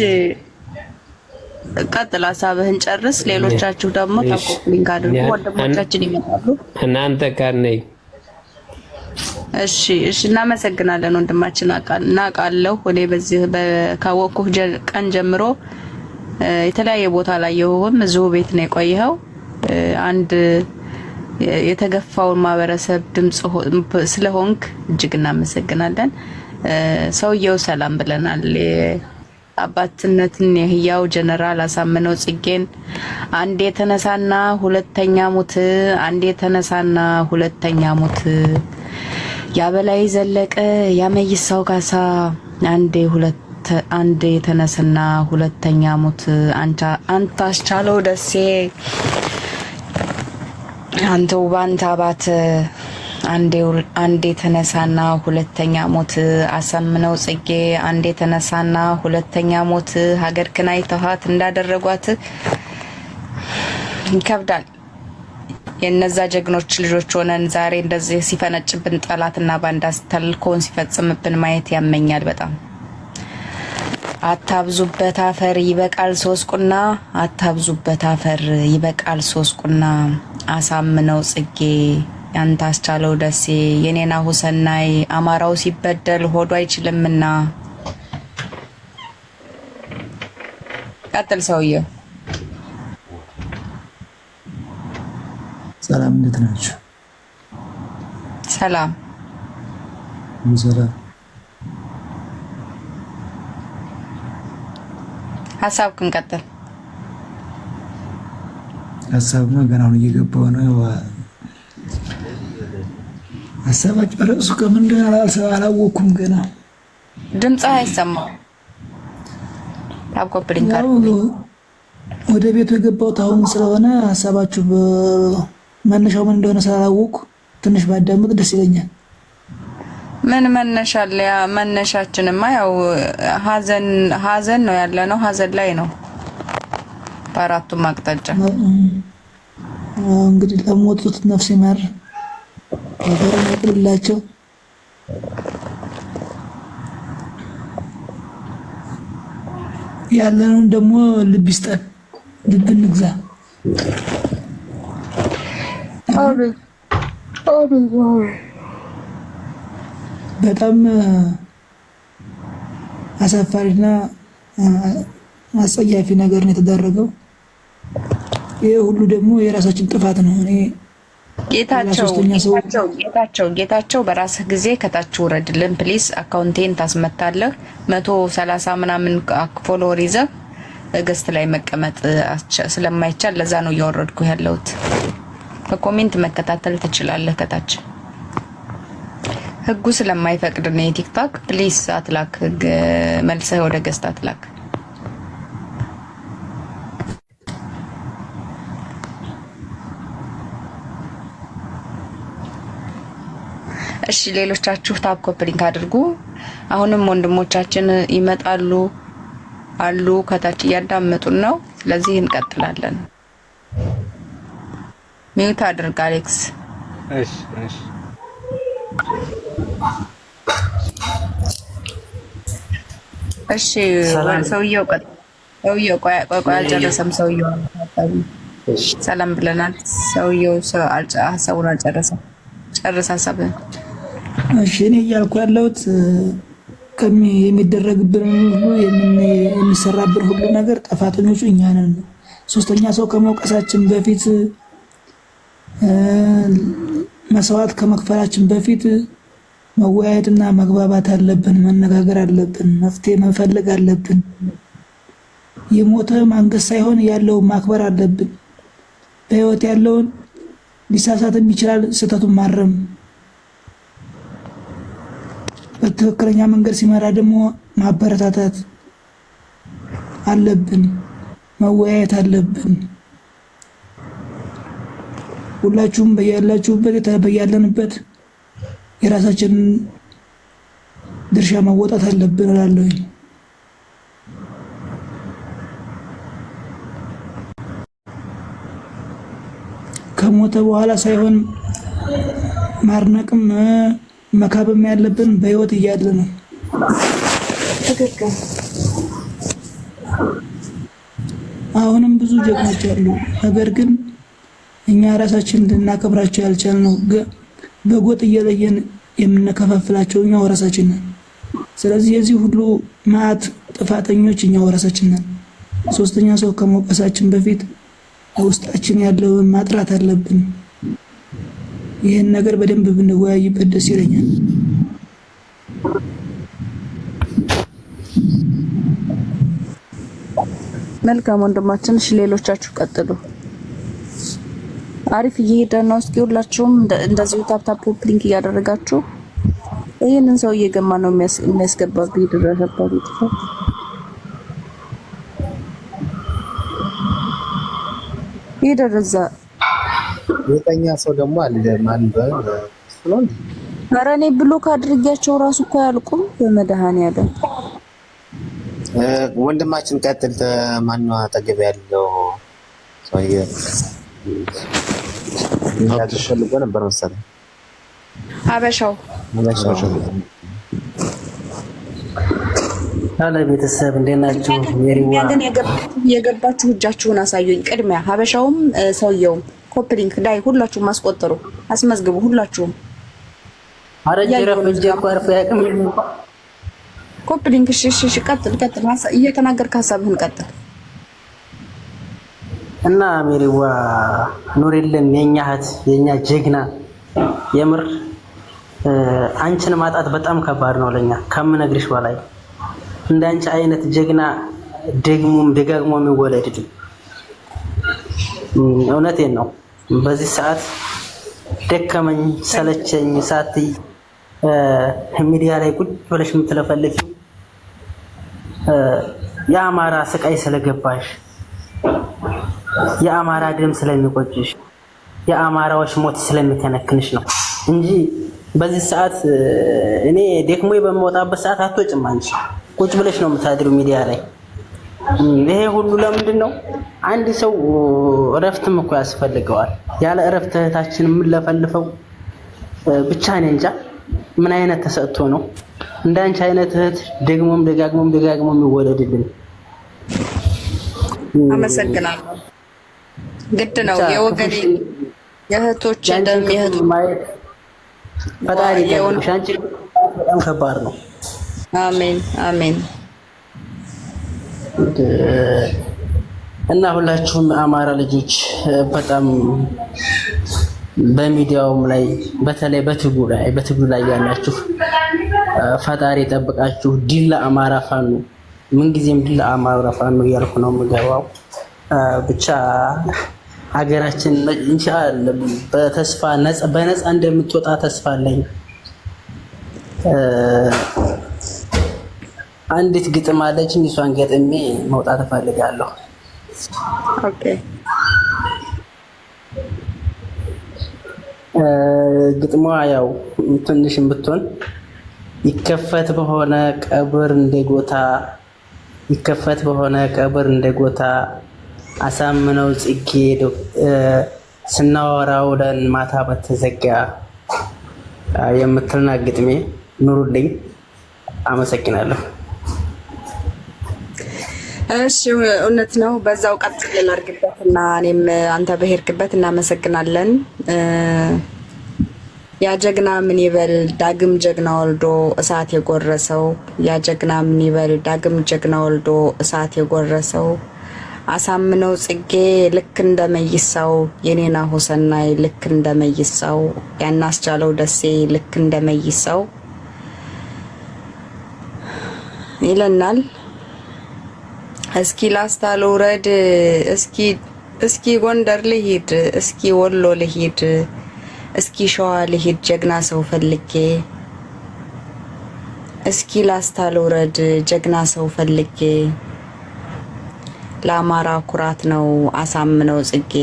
ቀጥል፣ ሀሳብህን ጨርስ። ሌሎቻችሁ ደግሞ ታቆፕሊንግ አድርጉ። ወንድሞቻችን ይመጣሉ። እናንተ ጋር ነኝ። እሺ እናመሰግናለን ወንድማችን። እናውቃለሁ እኔ በዚህ ካወቅኩህ ቀን ጀምሮ የተለያየ ቦታ ላይ የሆንኩት እዚሁ ቤት ነው የቆየኸው። አንድ የተገፋውን ማህበረሰብ ድምጽ ስለሆንክ እጅግ እናመሰግናለን። ሰውየው ሰላም ብለናል። አባትነትን የህያው ጀነራል አሳምነው ጽጌን አንዴ ተነሳና ሁለተኛ ሙት፣ አንዴ ተነሳና ሁለተኛ ሙት፣ ያበላይ ዘለቀ ያመይሳው ካሳ አንዴ ተነስና ሁለተኛ ሙት፣ አንተ አስቻለው ደሴ አንተው ባንታ አባት አንዴ ተነሳና ሁለተኛ ሞት፣ አሳምነው ጽጌ አንዴ ተነሳና ሁለተኛ ሞት፣ ሀገር ክናይ ተሃት እንዳደረጓት ይከብዳል። የነዛ ጀግኖች ልጆች ሆነን ዛሬ እንደዚህ ሲፈነጭብን ጠላትና ባንዳ ተልኮን ሲፈጽምብን ማየት ያመኛል በጣም። አታብዙበት አፈር ይበቃል 3 ቁና፣ አታብዙበት አፈር ይበቃል 3 ቁና። አሳምነው ጽጌ፣ ያንተ አስቻለው ደሴ፣ የኔና ሁሰናይ፣ አማራው ሲበደል ሆዱ አይችልምና። ቀጥል ሰውዬው። ሰላም እንዴት ናችሁ? ሰላም ሰላም። ሀሳብክን ቀጥል። ሀሳብ ነው ገና አሁን እየገባው ነው። ሀሳባችሁ ርዕሱ ከምን እንደሆነ አላወኩም ገና። ድምጽ አይሰማም። ታብቆብልኝ ካል ወደ ቤቱ የገባሁት አሁን ስለሆነ ሀሳባችሁ መነሻው ምን እንደሆነ ስላላወኩ ትንሽ ባዳምጥ ደስ ይለኛል። ምን መነሻ አለ? ያ መነሻችንማ ያው ሀዘን ነው ያለነው። ሀዘን ላይ ነው በአራቱም አቅጣጫ። እንግዲህ ለሞቱት ነፍስ ይማር፣ ነገርን ያቅልላቸው። ያለነውን ደግሞ ልብ ይስጠን፣ ልብ እንግዛ። በጣም አሳፋሪና አጸያፊ ነገር ነው የተደረገው። ይሄ ሁሉ ደግሞ የራሳችን ጥፋት ነው። እኔ ጌታቸው በራስህ ጊዜ ከታች ውረድልን ፕሊስ። አካውንቴን ታስመታለህ። 130 ምናምን ፎሎወር ይዘህ ገስት ላይ መቀመጥ ስለማይቻል ለዛ ነው እያወረድኩ ያለሁት። በኮሜንት መከታተል ትችላለህ ከታች። ህጉ ስለማይፈቅድ ነው የቲክቶክ። ፕሊስ አትላክ፣ መልሰህ ወደ ገስት አትላክ። እሺ ሌሎቻችሁ ታፕ ኮፒ ሊንክ አድርጉ። አሁንም ወንድሞቻችን ይመጣሉ አሉ ከታች እያዳመጡን ነው። ስለዚህ እንቀጥላለን። ሚውት አድርግ አሌክስ። እሺ ሰውየው ቆይ አልጨረሰም። ሰውየው ሰላም ብለናል። ሰውየው ሀሳቡን አልጨረሰም። ጨርስ ሀሳብህን። እሺ እኔ እያልኩ ያለሁት የሚደረግብን ሁሉ የሚሰራብን ሁሉ ነገር ጥፋተኞቹ እኛ ነን። ሶስተኛ ሰው ከመውቀሳችን በፊት መስዋዕት ከመክፈላችን በፊት መወያየትና መግባባት አለብን። መነጋገር አለብን። መፍትሄ መፈለግ አለብን። የሞተ ማንገስ ሳይሆን ያለውን ማክበር አለብን። በህይወት ያለውን ሊሳሳትም ይችላል፣ ስህተቱን ማረም፣ በትክክለኛ መንገድ ሲመራ ደግሞ ማበረታታት አለብን። መወያየት አለብን። ሁላችሁም በያላችሁበት በያለንበት የራሳችንን ድርሻ መወጣት አለብን እላለሁ። ከሞተ በኋላ ሳይሆን ማርነቅም መካበም ያለብን በህይወት እያለ ነው። አሁንም ብዙ ጀግኖች አሉ። ነገር ግን እኛ ራሳችን እንድናከብራቸው ያልቻልነው በጎጥ እየለየን የምንከፋፍላቸው እኛው ራሳችን ነን። ስለዚህ የዚህ ሁሉ መዓት ጥፋተኞች እኛው ራሳችን ነን። ሶስተኛ ሰው ከመውቀሳችን በፊት ውስጣችን ያለውን ማጥራት አለብን። ይህን ነገር በደንብ ብንወያይበት ደስ ይለኛል። መልካም ወንድማችን። እሺ ሌሎቻችሁ ቀጥሉ። አሪፍ እየሄደ ነው። እስኪ ሁላችሁም እንደዚህ ታፕ ሊንክ እያደረጋችሁ ይሄንን ሰው እየገማ ነው የሚያስገባብኝ ድረሰባው ይጥፋ። ይደረዛ የጠኛ ሰው ደግሞ አለ ማንበብ ነው። ኧረ እኔ ብሎክ አድርጌያቸው ራሱ እኮ ያልቁም። በመድኃኒዓለም ወንድማችን ቀጥል። ማነው አጠገብ ያለው ሰውዬ? ፈልጎ ነበር መሰለኝ ሀበሻው አለ ቤተሰብ እንዴት ናችሁ? ቅድሚያ ግን የገባችሁ እጃችሁን አሳዩኝ። ቅድሚያ ሀበሻውም ሰውየውም ኮፕሊንክ ላይ ሁላችሁም አስቆጥሩ፣ አስመዝግቡ ሁላችሁም። አረጀረፍ እጀቋርፍ ያቅም ኮፕሊንክ እሺ፣ ቀጥል። እየተናገርክ ሀሳብህን ቀጥል። እና ሜሪዋ ኑሪልን የኛ እህት የኛ ጀግና የምር አንቺን ማጣት በጣም ከባድ ነው ለኛ ከምነግርሽ በላይ። እንዳንቺ አይነት ጀግና ደጋግሞ የሚወለድ እውነቴን ነው። በዚህ ሰዓት ደከመኝ ሰለቸኝ ሳትይ ሚዲያ ላይ ቁጭ ብለሽ የምትለፈልፊ የአማራ ስቃይ ስለገባሽ፣ የአማራ ደም ስለሚቆጭሽ፣ የአማራዎች ሞት ስለሚከነክንሽ ነው እንጂ በዚህ ሰዓት እኔ ደክሞ በመውጣበት ሰዓት አትወጭም። አንቺ ቁጭ ብለሽ ነው የምታድሩ ሚዲያ ላይ። ይሄ ሁሉ ለምንድን ነው? አንድ ሰው እረፍትም እኮ ያስፈልገዋል። ያለ እረፍት እህታችን የምንለፈልፈው ብቻ እኔ እንጃ ምን አይነት ተሰጥቶ ነው እንዳንቺ አይነት እህት ደግሞም ደጋግሞም ይወለድልን። አመሰግናለሁ። ግድ ነው የወገኔ የእህቶች ደም የእህቱ ማየት ፈጣሪ ይሁንሽ። አንቺ በጣም ከባድ ነው። አሜን። እና ሁላችሁም አማራ ልጆች በጣም በሚዲያውም ላይ በተለይ በትግሉ ላይ ያላችሁ ፈጣሪ ጠብቃችሁ። ዲላ አማራ ፋኖ ምንጊዜም ዲላ አማራ ፋኖ እያልኩ ነው የምገባው። ብቻ ሀገራችን ኢንሻአላህ በተስፋ በነፃ እንደምትወጣ ተስፋ አለኝ። አንዲት ግጥም አለችኝ፣ እሷን ገጥሜ መውጣት እፈልጋለሁ። ኦኬ። ግጥሟ ያው ትንሽም ብትሆን ይከፈት በሆነ ቀብር እንደጎታ አሳምነው ጽጌ ስናወራው ለን ማታ በተዘጋ የምትልና ግጥሜ ኑሩልኝ። አመሰግናለሁ። እሺ እውነት ነው። በዛው ቀጥል እናርግበትና እኔም አንተ በሄድክበት እናመሰግናለን። ያ ጀግና ምን ይበል ዳግም ጀግና ወልዶ እሳት የጎረሰው፣ ያ ጀግና ምን ይበል ዳግም ጀግና ወልዶ እሳት የጎረሰው፣ አሳምነው ጽጌ ልክ እንደመይሳው፣ የኔና ሆሰናይ ልክ እንደመይሳው፣ ያናስቻለው ደሴ ልክ እንደመይሳው ይለናል። እስኪ ላስታ ልውረድ፣ እስኪ ጎንደር ልሂድ፣ እስኪ ወሎ ልሂድ፣ እስኪ ሸዋ ልሂድ ጀግና ሰው ፈልጌ፣ እስኪ ላስታ ልውረድ ጀግና ሰው ፈልጌ፣ ለአማራ ኩራት ነው አሳምነው ጽጌ።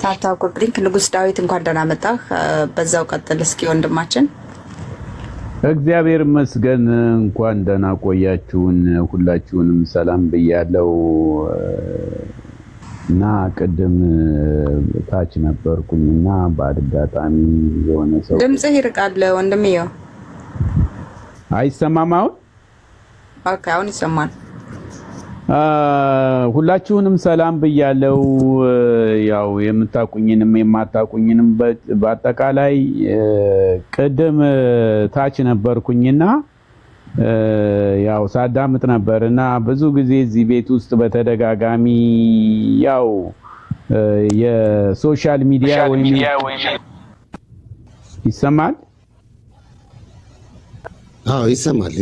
ታታ ኮፕሊንክ ንጉስ ዳዊት እንኳን ደህና መጣህ። በዛው ቀጥል እስኪ ወንድማችን። እግዚአብሔር ይመስገን። እንኳን ደህና ቆያችሁን። ሁላችሁንም ሰላም ብያለሁ። እና ቅድም ታች ነበርኩኝና በአጋጣሚ የሆነ ሰው ድምጽህ ይርቃል ወንድምየው። አይሰማም አሁን? ኦኬ አሁን ይሰማል። ሁላችሁንም ሰላም ብያለሁ። ያው የምታቁኝንም የማታቁኝንም በአጠቃላይ ቅድም ታች ነበርኩኝና ያው ሳዳምጥ ነበርና ብዙ ጊዜ እዚህ ቤት ውስጥ በተደጋጋሚ ያው የሶሻል ሚዲያ ይሰማል? አዎ ይሰማል።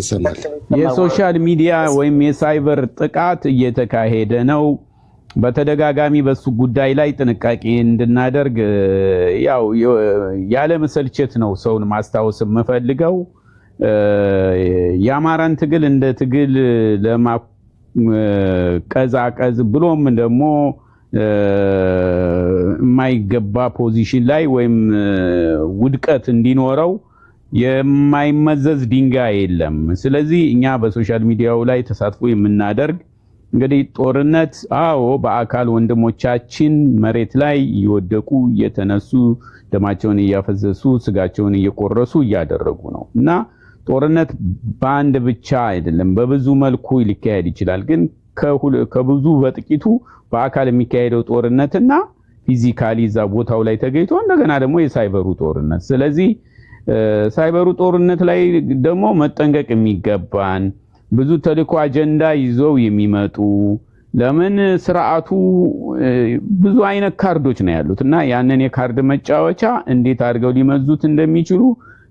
የሶሻል ሚዲያ ወይም የሳይበር ጥቃት እየተካሄደ ነው። በተደጋጋሚ በሱ ጉዳይ ላይ ጥንቃቄ እንድናደርግ ያው ያለ መሰልቸት ነው ሰውን ማስታወስ የምፈልገው። የአማራን ትግል እንደ ትግል ለማቀዛቀዝ ብሎም ደግሞ የማይገባ ፖዚሽን ላይ ወይም ውድቀት እንዲኖረው የማይመዘዝ ድንጋይ የለም። ስለዚህ እኛ በሶሻል ሚዲያው ላይ ተሳትፎ የምናደርግ እንግዲህ ጦርነት በአካል ወንድሞቻችን መሬት ላይ እየወደቁ እየተነሱ ደማቸውን እያፈሰሱ ስጋቸውን እየቆረሱ እያደረጉ ነው እና ጦርነት በአንድ ብቻ አይደለም፣ በብዙ መልኩ ሊካሄድ ይችላል። ግን ከብዙ በጥቂቱ በአካል የሚካሄደው ጦርነትና ፊዚካሊ እዛ ቦታው ላይ ተገኝቶ እንደገና ደግሞ የሳይበሩ ጦርነት። ስለዚህ ሳይበሩ ጦርነት ላይ ደግሞ መጠንቀቅ የሚገባን ብዙ ተልእኮ አጀንዳ ይዘው የሚመጡ ለምን ስርዓቱ ብዙ አይነት ካርዶች ነው ያሉት እና ያንን የካርድ መጫወቻ እንዴት አድርገው ሊመዙት እንደሚችሉ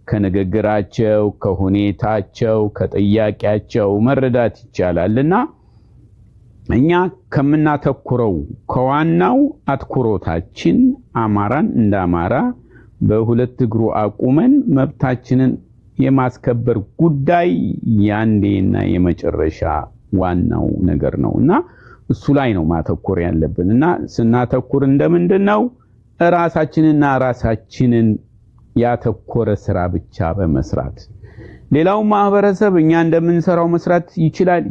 ከንግግራቸው፣ ከሁኔታቸው፣ ከጥያቄያቸው መረዳት ይቻላልና እኛ ከምናተኩረው ከዋናው አትኩሮታችን አማራን እንደ አማራ በሁለት እግሩ አቁመን መብታችንን የማስከበር ጉዳይ ያንዴና የመጨረሻ ዋናው ነገር ነውና እሱ ላይ ነው ማተኮር ያለብን እና ስናተኩር እንደምንድነው ራሳችንና ራሳችንን ያተኮረ ስራ ብቻ በመስራት ሌላው ማህበረሰብ እኛ እንደምንሰራው መስራት ይችላል።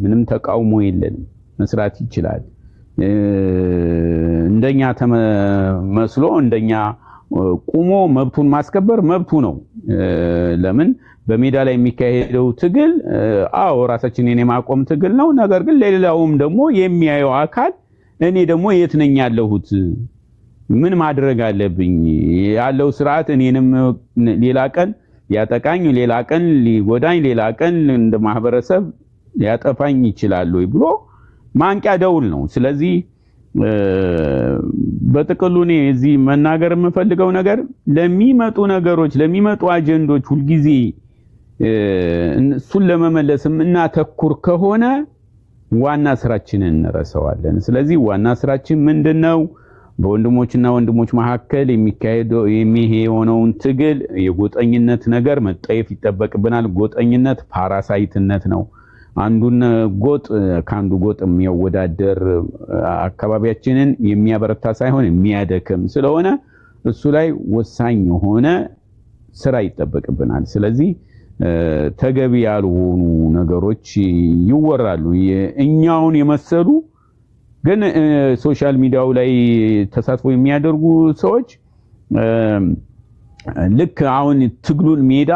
ምንም ተቃውሞ የለንም። መስራት ይችላል። እንደኛ ተመስሎ እንደኛ ቁሞ መብቱን ማስከበር መብቱ ነው። ለምን በሜዳ ላይ የሚካሄደው ትግል ራሳችንን የማቆም ትግል ነው። ነገር ግን ሌላውም ደግሞ የሚያየው አካል እኔ ደግሞ የት ነኝ ያለሁት፣ ምን ማድረግ አለብኝ፣ ያለው ስርዓት እኔንም ሌላ ቀን ያጠቃኝ፣ ሌላ ቀን ሊጎዳኝ፣ ሌላ ቀን እንደ ማህበረሰብ ያጠፋኝ ይችላል ወይ ብሎ ማንቂያ ደውል ነው። ስለዚህ በጥቅሉ እኔ እዚህ መናገር የምፈልገው ነገር ለሚመጡ ነገሮች ለሚመጡ አጀንዶች ሁልጊዜ እሱን ለመመለስም እናተኩር ከሆነ ዋና ስራችንን እንረሳዋለን። ስለዚህ ዋና ስራችን ምንድነው? በወንድሞችና ወንድሞች መካከል የሚሄደውን ትግል የጎጠኝነት ነገር መጠየፍ ይጠበቅብናል። ጎጠኝነት ፓራሳይትነት ነው። አንዱን ጎጥ ካንዱ ጎጥ የሚያወዳደር አካባቢያችንን የሚያበረታ ሳይሆን የሚያደክም ስለሆነ እሱ ላይ ወሳኝ የሆነ ስራ ይጠበቅብናል። ስለዚህ ተገቢ ያልሆኑ ነገሮች ይወራሉ። እኛውን የመሰሉ ግን ሶሻል ሚዲያው ላይ ተሳትፎ የሚያደርጉ ሰዎች ልክ አሁን ትግሉን ሜዳ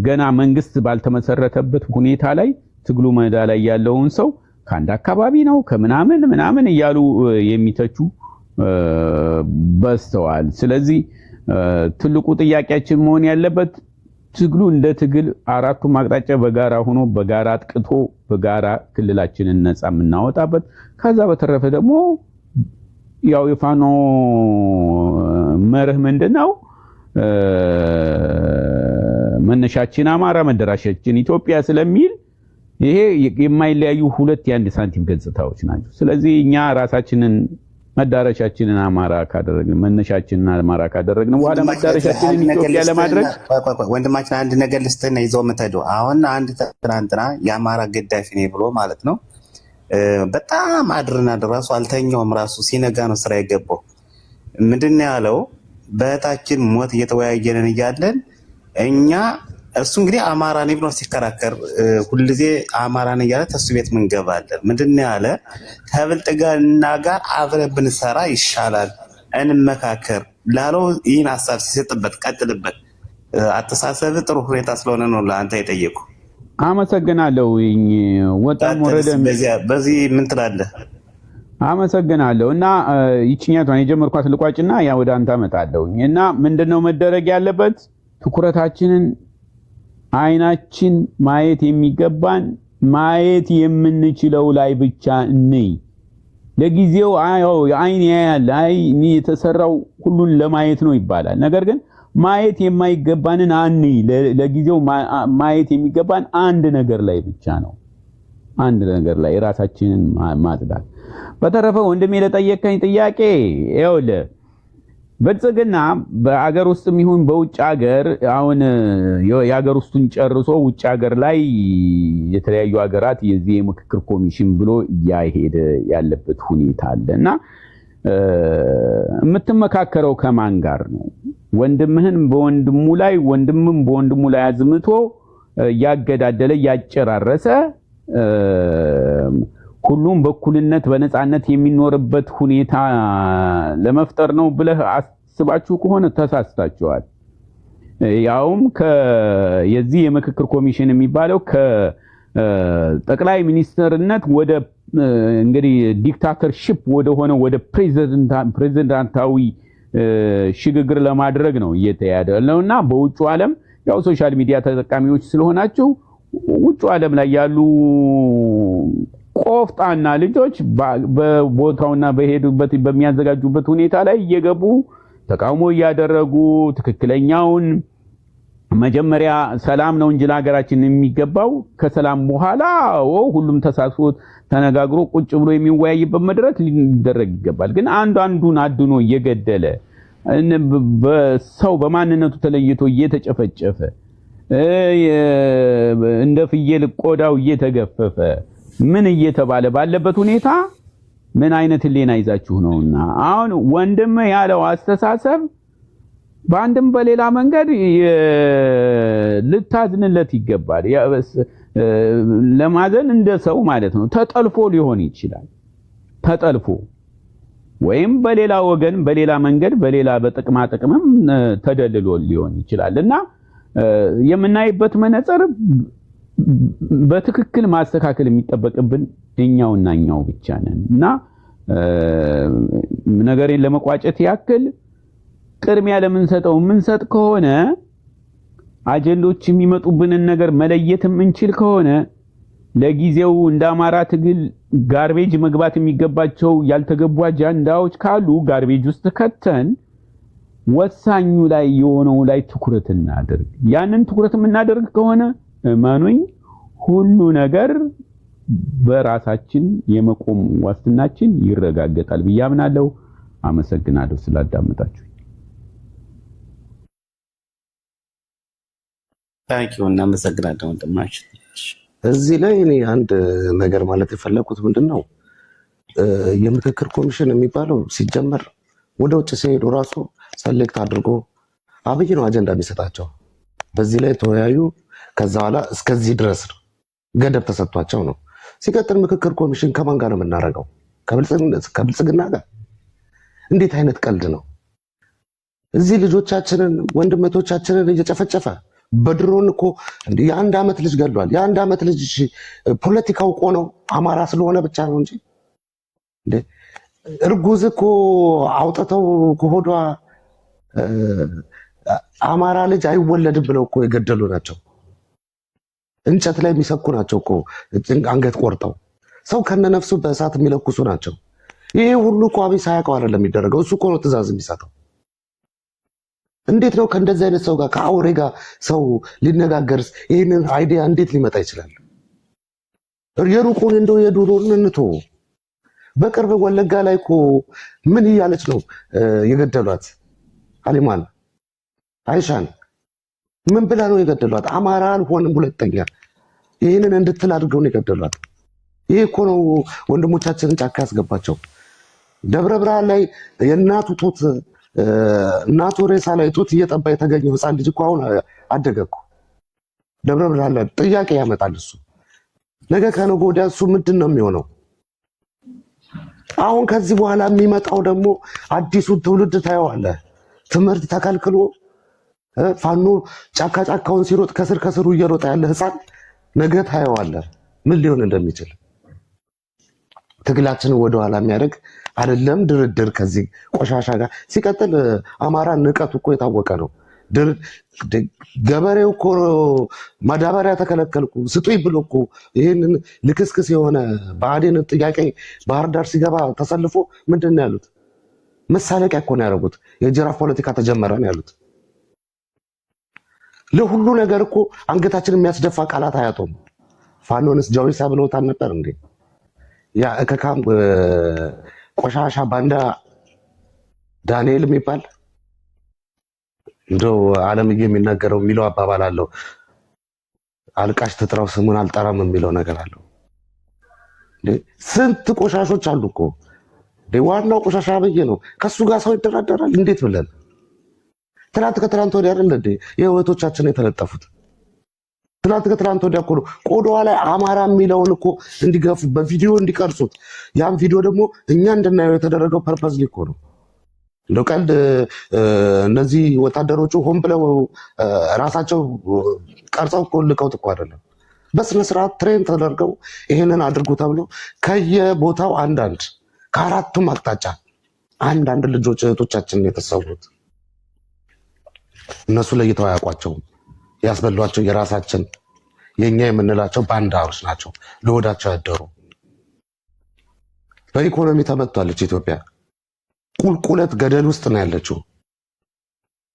ገና መንግስት ባልተመሰረተበት ሁኔታ ላይ ትግሉ ሜዳ ላይ ያለውን ሰው ከአንድ አካባቢ ነው ከምናምን እያሉ የሚተቹ በስተዋል። ስለዚህ ትልቁ ጥያቄያችን መሆን ያለበት ትግሉ እንደ ትግል አራቱም አቅጣጫ በጋራ ሆኖ በጋራ አጥቅቶ በጋራ ክልላችንን ነፃ የምናወጣበት ከዛ በተረፈ ደግሞ ያው የፋኖ መርህ ምንድነው? መነሻችን አማራ መደራሻችን ኢትዮጵያ ስለሚል ይሄ የማይለያዩ ሁለት የአንድ ሳንቲም ገጽታዎች ናቸው። ስለዚህ እኛ ራሳችንን መዳረሻችንን አማራ ካደረግን መነሻችንን አማራ ካደረግን በኋላ መዳረሻችንን ኢትዮጵያ ለማድረግ ወንድማችን አንድ ነገር ልስጥና ይዘው የምትሄደው አሁን አንድ ትናንትና የአማራ ገዳፊ ነኝ ብሎ ማለት ነው በጣም አድርና ራሱ አልተኛውም። ራሱ ሲነጋ ነው ስራ የገባው። ምንድነው ያለው? በታችን ሞት እየተወያየን እያለን እኛ እሱ እንግዲህ አማራ ነኝ ብሎ ሲከራከር ሁልጊዜ አማራ ነኝ እያለ ተሱ ቤት ምን ገባለን? ምንድነው ያለ? ከብልጽግና ጋር አብረን ብንሰራ ይሻላል እንመካከር ላለው ይህን ሀሳብ ሲሰጥበት ቀጥልበት። አተሳሰብ ጥሩ ሁኔታ ስለሆነ ነው ለአንተ የጠየቁ። አመሰግናለሁ። ወጣም ወረደ በዚህ ምን ትላለህ? አመሰግናለሁ። እና ይችኛቷን የጀመርኳት ልቋጭና ያ ወደ አንተ አመጣለሁ። እና ምንድነው መደረግ ያለበት? ትኩረታችንን አይናችን ማየት የሚገባን ማየት የምንችለው ላይ ብቻ እንይ። ለጊዜው አይን ያያል፣ አይን የተሰራው ሁሉን ለማየት ነው ይባላል። ነገር ግን ማየት የማይገባንን አንይ። ለጊዜው ማየት የሚገባን አንድ ነገር ላይ ብቻ ነው። አንድ ነገር ላይ ራሳችንን ማጽዳት። በተረፈ ወንድሜ ለጠየቀኝ ጥያቄ ይኸውልህ ብልጽግና በአገር ውስጥም ይሁን በውጭ ሀገር አሁን የሀገር ውስጡን ጨርሶ ውጭ ሀገር ላይ የተለያዩ ሀገራት የዚህ የምክክር ኮሚሽን ብሎ እያሄደ ያለበት ሁኔታ አለና የምትመካከረው ከማን ጋር ነው? ወንድምህን በወንድሙ ላይ ወንድምም በወንድሙ ላይ አዝምቶ ያገዳደለ ያጨራረሰ ሁሉም በኩልነት በነፃነት የሚኖርበት ሁኔታ ለመፍጠር ነው ብለህ አስባችሁ ከሆነ ተሳስታችኋል። ያውም የዚህ የምክክር ኮሚሽን የሚባለው ከጠቅላይ ሚኒስትርነት ወደ እንግዲህ ዲክታተርሺፕ ወደ ሆነ ወደ ፕሬዝዳንታዊ ሽግግር ለማድረግ ነው እየተያደ ያለውና በውጭ ዓለም ያው ሶሻል ሚዲያ ተጠቃሚዎች ስለሆናችሁ ውጭ ዓለም ላይ ያሉ ቆፍጣና ልጆች በቦታውና በሄዱበት በሚያዘጋጁበት ሁኔታ ላይ እየገቡ ተቃውሞ እያደረጉ ትክክለኛውን መጀመሪያ ሰላም ነው እንጂ ለሀገራችን የሚገባው ከሰላም በኋላ ሁሉም ተሳስቦ ተነጋግሮ ቁጭ ብሎ የሚወያይበት መድረክ ሊደረግ ይገባል። ግን አንዱን አድኖ እየገደለ በሰው በማንነቱ ተለይቶ እየተጨፈጨፈ እንደ ፍየል ቆዳው እየተገፈፈ ምን እየተባለ ባለበት ሁኔታ ምን አይነት ህሊና ይዛችሁ ነውና አሁን ወንድም ያለው አስተሳሰብ በአንድም በሌላ መንገድ ልታዝንለት ይገባል። ለማዘን እንደ ሰው ማለት ነው። ተጠልፎ ሊሆን ይችላል። ተጠልፎ ወይም በሌላ ወገን በሌላ መንገድ በሌላ በጥቅማ ጥቅምም ተደልሎ ሊሆን ይችላልና የምናይበት መነጽር በትክክል ማስተካከል የሚጠበቅብን እኛውና እኛው ብቻ ነን እና ነገሬን ለመቋጨት ያክል ቅድሚያ ለምንሰጠው ምንሰጥ ከሆነ አጀንዶች የሚመጡብንን ነገር መለየት የምንችል ከሆነ ለጊዜው እንደ አማራ ትግል ጋርቤጅ መግባት የሚገባቸው ያልተገቡ አጀንዳዎች ካሉ ጋርቤጅ ውስጥ ከተን ወሳኙ ላይ የሆነው ላይ ትኩረት እናድርግ። ያንን ትኩረት የምናደርግ ከሆነ እመኑኝ ሁሉ ነገር በራሳችን የመቆም ዋስትናችን ይረጋገጣል ብዬ አምናለሁ። አመሰግናለሁ ስላዳመጣችሁ። ታንኪዩ እናመሰግናለን ወንድማችን። እዚህ ላይ እኔ አንድ ነገር ማለት የፈለኩት ምንድነው የምክክር ኮሚሽን የሚባለው ሲጀመር ወደ ውጭ ሲሄዱ ራሱ ሰሌክት አድርጎ አብይ ነው አጀንዳ የሚሰጣቸው። በዚህ ላይ ተወያዩ፣ ከዛ በኋላ እስከዚህ ድረስ ነው ገደብ ተሰጥቷቸው ነው። ሲቀጥል ምክክር ኮሚሽን ከማን ጋር ነው የምናደርገው? ከብልጽግና ጋር? እንዴት አይነት ቀልድ ነው? እዚህ ልጆቻችንን ወንድመቶቻችንን እየጨፈጨፈ በድሮን እኮ የአንድ ዓመት ልጅ ገድሏል። የአንድ ዓመት ልጅ ፖለቲካው እኮ ነው አማራ ስለሆነ ብቻ ነው እንጂ እርጉዝ እኮ አውጥተው ከሆዷ አማራ ልጅ አይወለድም ብለው እኮ የገደሉ ናቸው። እንጨት ላይ የሚሰኩ ናቸው እኮ አንገት ቆርጠው ሰው ከነነፍሱ በእሳት የሚለኩሱ ናቸው። ይሄ ሁሉ እኮ አብይ ሳያውቀው አይደለም የሚደረገው። እሱ እኮ ነው ትእዛዝ የሚሰጠው። እንዴት ነው ከእንደዚህ አይነት ሰው ጋር ከአውሬ ጋር ሰው ሊነጋገርስ? ይህንን አይዲያ እንዴት ሊመጣ ይችላል? የሩቁን እንደው የዱሮን እንቶ በቅርብ ወለጋ ላይ እኮ ምን እያለች ነው የገደሏት? አሊማን አይሻን ምን ብላ ነው የገደሏት? አማራ አልሆንም ሁለተኛ ይህንን እንድትል አድርገው ነው የገደሏት። ይሄ እኮ ነው ወንድሞቻችንን ጫካ ያስገባቸው። ደብረ ብርሃን ላይ የእናቱ ጡት እናቱ ሬሳ ላይ ጡት እየጠባ የተገኘው ህፃን ልጅ እኮ አሁን አደገ እኮ። ደብረ ብርሃን ላይ ጥያቄ ያመጣል እሱ። ነገ ከነገ ወዲያ እሱ ምንድን ነው የሚሆነው? አሁን ከዚህ በኋላ የሚመጣው ደግሞ አዲሱ ትውልድ ታየዋለህ። ትምህርት ተከልክሎ ፋኖ ጫካ ጫካውን ሲሮጥ ከስር ከስሩ እየሮጠ ያለ ህፃን ነገ ታየዋለህ ምን ሊሆን እንደሚችል። ትግላችንን ወደኋላ የሚያደርግ አይደለም ድርድር ከዚህ ቆሻሻ ጋር። ሲቀጥል አማራ ንቀቱ እኮ የታወቀ ነው። ገበሬው እኮ ማዳበሪያ ተከለከልኩ ስጡኝ ብሎ እኮ ይህንን ልክስክስ የሆነ ብአዴን ጥያቄ ባህር ዳር ሲገባ ተሰልፎ ምንድን ነው ያሉት? መሳለቂያ እኮ ነው ያደረጉት። የጅራፍ ፖለቲካ ተጀመረ ነው ያሉት። ለሁሉ ነገር እኮ አንገታችን የሚያስደፋ ቃላት አያጡም። ፋኖንስ ጃዊሳ ብለውታል ነበር እንዴ? ያ እከካም ቆሻሻ ባንዳ ዳንኤል የሚባል እንደው ዓለምዬ የሚናገረው የሚለው አባባል አለው። አልቃሽ ትጥራው ስሙን አልጠራም የሚለው ነገር አለው። ስንት ቆሻሾች አሉ እኮ። ዋናው ቆሻሻ አብይ ነው። ከሱ ጋር ሰው ይደራደራል እንዴት ብለን? ትናንት ከትናንት ወዲያ አይደል እንዴ የህይወቶቻችን የተለጠፉት? ትናንት ከትናንት ወዲያ እኮ ነው ቆዳዋ ላይ አማራ የሚለውን እኮ እንዲገፉ በቪዲዮ እንዲቀርጹት፣ ያን ቪዲዮ ደግሞ እኛ እንድናየው የተደረገው ፐርፐዝሊ እኮ ነው። እንደው ቀልድ እነዚህ ወታደሮቹ ሆን ብለው ራሳቸው ቀርጸው እኮ ልቀውት እኮ አይደለም። በስነ ስርዓት ትሬን ተደርገው ይሄንን አድርጉ ተብሎ ከየቦታው አንዳንድ ከአራቱም አቅጣጫ አንዳንድ ልጆች እህቶቻችን የተሰዉት እነሱ ለይተው አያውቋቸውም። ያስበሏቸው የራሳችን የኛ የምንላቸው ባንዳዎች ናቸው። ለወዳቸው ያደሩ። በኢኮኖሚ ተመቷለች ኢትዮጵያ። ቁልቁለት ገደል ውስጥ ነው ያለችው።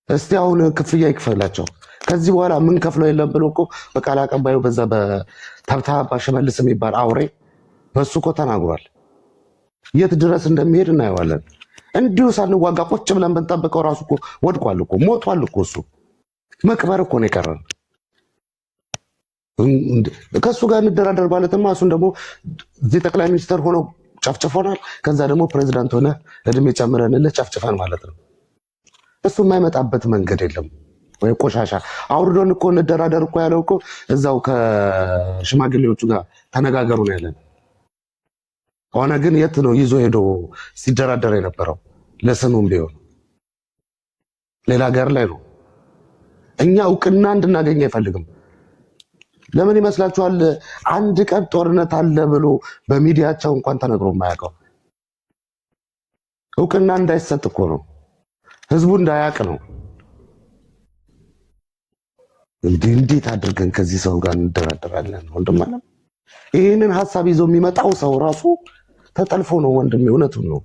እስቲ አሁን ክፍያ ይክፈላቸው። ከዚህ በኋላ ምን ከፍለው የለም ብሎ እኮ በቃል አቀባዩ በዛ በተብታባ ሽመልስ የሚባል አውሬ በሱ እኮ ተናግሯል። የት ድረስ እንደሚሄድ እናየዋለን። እንዲሁ ሳንዋጋ ቁጭ ብለን ብንጠብቀው ራሱ እኮ ወድቋል እኮ ሞቷል እኮ እሱ መቅበር እኮ ነው የቀረን። ከሱ ጋር እንደራደር ማለትማ እሱን ደግሞ እዚህ ጠቅላይ ሚኒስትር ሆኖ ጨፍጭፎናል። ከዛ ደግሞ ፕሬዝዳንት ሆነ እድሜ ጨምረንልህ ጨፍጭፈን ማለት ነው። እሱ የማይመጣበት መንገድ የለም። ወይ ቆሻሻ አውርዶን እኮ እንደራደር እኮ ያለው እኮ እዛው ከሽማግሌዎቹ ጋር ተነጋገሩ ነው ያለን። ሆነ ግን የት ነው ይዞ ሄዶ ሲደራደር የነበረው? ለስሙም ቢሆን ሌላ ሀገር ላይ ነው። እኛ እውቅና እንድናገኝ አይፈልግም። ለምን ይመስላችኋል? አንድ ቀን ጦርነት አለ ብሎ በሚዲያቸው እንኳን ተነግሮ የማያውቀው እውቅና እንዳይሰጥ እኮ ነው። ህዝቡ እንዳያውቅ ነው። እንዴት አድርገን ከዚህ ሰው ጋር እንደራደራለን? ወንድም አለ ይሄንን ሐሳብ ይዞ የሚመጣው ሰው ራሱ ተጠልፎ ነው ወንድም፣ እውነቱን ነው።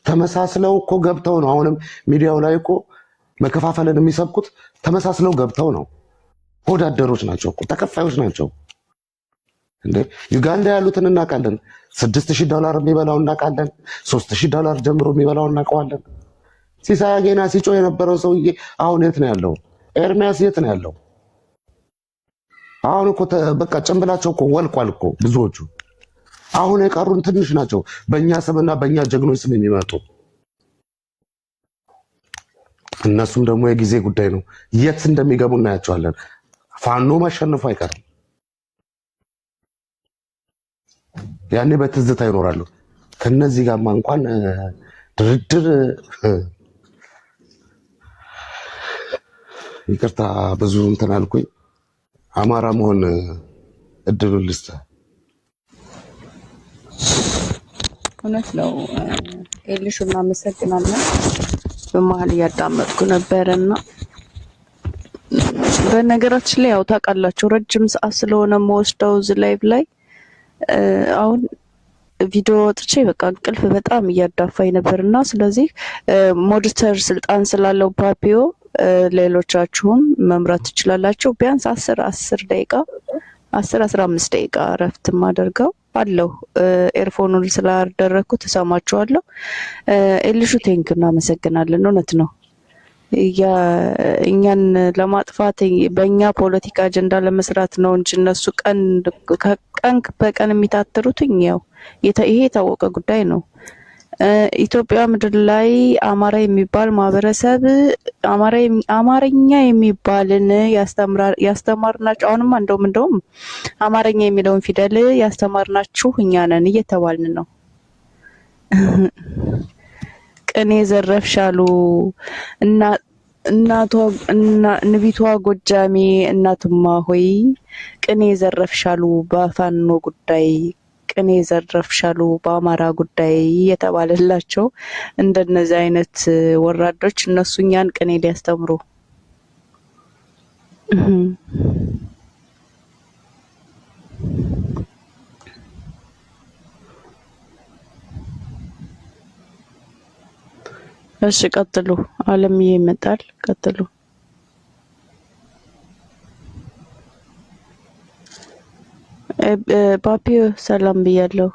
ተመሳስለው እኮ ገብተው ነው። አሁንም ሚዲያው ላይ እኮ መከፋፈልን የሚሰብኩት ተመሳስለው ገብተው ነው። ወዳደሮች ናቸው እኮ ተከፋዮች ናቸው እንዴ። ዩጋንዳ ያሉትን እናውቃለን። $6000 የሚበላው እናውቃለን። $3000 ጀምሮ የሚበላው እናውቀዋለን። ሲሳይ አጌና ሲጮህ የነበረው ሰውዬ አሁን የት ነው ያለው? ኤርሚያስ የት ነው ያለው? አሁን እኮ በቃ ጭንብላቸው እኮ ወልቋል እኮ ብዙዎቹ። አሁን የቀሩን ትንሽ ናቸው፣ በእኛ ስምና በእኛ ጀግኖች ስም የሚመጡ። እነሱም ደግሞ የጊዜ ጉዳይ ነው። የት እንደሚገቡ እናያቸዋለን። ፋኖ ማሸነፉ አይቀርም። ያኔ በትዝታ ይኖራሉ። ከነዚህ ጋርማ እንኳን ድርድር ይቅርታ ብዙ እንትን አልኩኝ። አማራ መሆን እድሉን ልስጥ። እውነት ነው ኤልሹ፣ እናመሰግናለን። በመሀል እያዳመጥኩ ነበርና በነገራችን ላይ ያው ታውቃላችሁ ረጅም ሰዓት ስለሆነ የምወስደው እዚህ ላይቭ ላይ አሁን ቪዲዮ ወጥቼ በቃ እንቅልፍ በጣም እያዳፋኝ ነበርና ስለዚህ ሞዲተር ስልጣን ስላለው ፓፒዮ ሌሎቻችሁም መምራት ትችላላችሁ። ቢያንስ 10 ደቂቃ 15 ደቂቃ እረፍት ማደርገው አለው። ኤርፎኑን ስላደረኩት ተሰማችኋለሁ። ኤልሹ ቴንክ እናመሰግናለን። እውነት ነው እኛን ለማጥፋት በእኛ ፖለቲካ አጀንዳ ለመስራት ነው እንጂ እነሱ ቀን በቀን የሚታተሩት ያው ይሄ የታወቀ ጉዳይ ነው። ኢትዮጵያ ምድር ላይ አማራ የሚባል ማህበረሰብ አማርኛ የሚባልን ያስተማርናቸው አሁንማ እንደውም አማርኛ የሚለውን ፊደል ያስተማርናችሁ እኛ ነን እየተባልን ነው። ቅኔ ዘረፍሻሉ ንቢቷ ጎጃሜ እናትማ ሆይ ቅኔ ዘረፍሻሉ በፋኖ ጉዳይ ቅኔ ዘረፍሻሉ በአማራ ጉዳይ የተባለላቸው እንደነዚህ አይነት ወራዶች እነሱ እኛን ቅኔ ሊያስተምሩ እሺ ቀጥሉ። አለምዬ ይመጣል። ቀጥሉ። ፓፒዮ ሰላም ብያለሁ።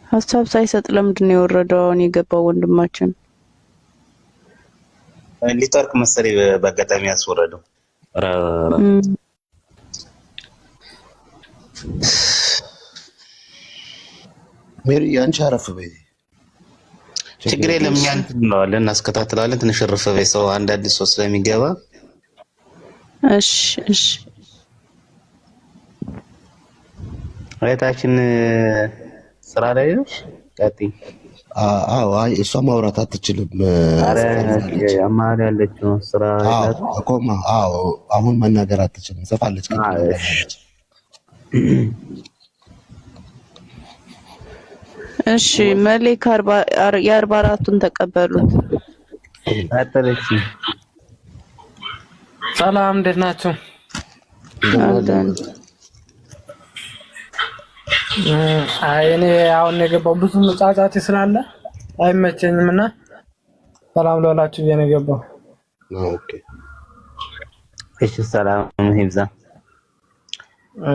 ሀሳብ ሳይሰጥ ለምንድን ነው የወረደው? አሁን የገባው ወንድማችን ሊጠርቅ መሰለኝ በአጋጣሚ ያስወረደው። ሜሪ አንቺ አረፍ በይ። ችግር የለም። እኛ እንትን እንለዋለን እናስከታትላለን። ትንሽ እርፍ በይ ሰው አንዳንድ ሰው ስለሚገባ። እሺ እሺ። እህታችን ስራ ላይ ነው። ቀጥይ። አዎ አይ እሷ ማውራት አትችልም። አረ አማሪ ያለችው ስራ ይላል አቆማ። አዎ አሁን መናገር አትችልም። ጽፋለች። እሺ መሌክ የ44ቱን ተቀበሉት። አጠለች። ሰላም እንዴት ናችሁ? አይ እኔ አሁን የገባው ብዙ ጫጫታ ስላለ አይመቸኝም እና ሰላም ልበላችሁ ብዬ ነው የገባው። ኦኬ እሺ ሰላም ይብዛ።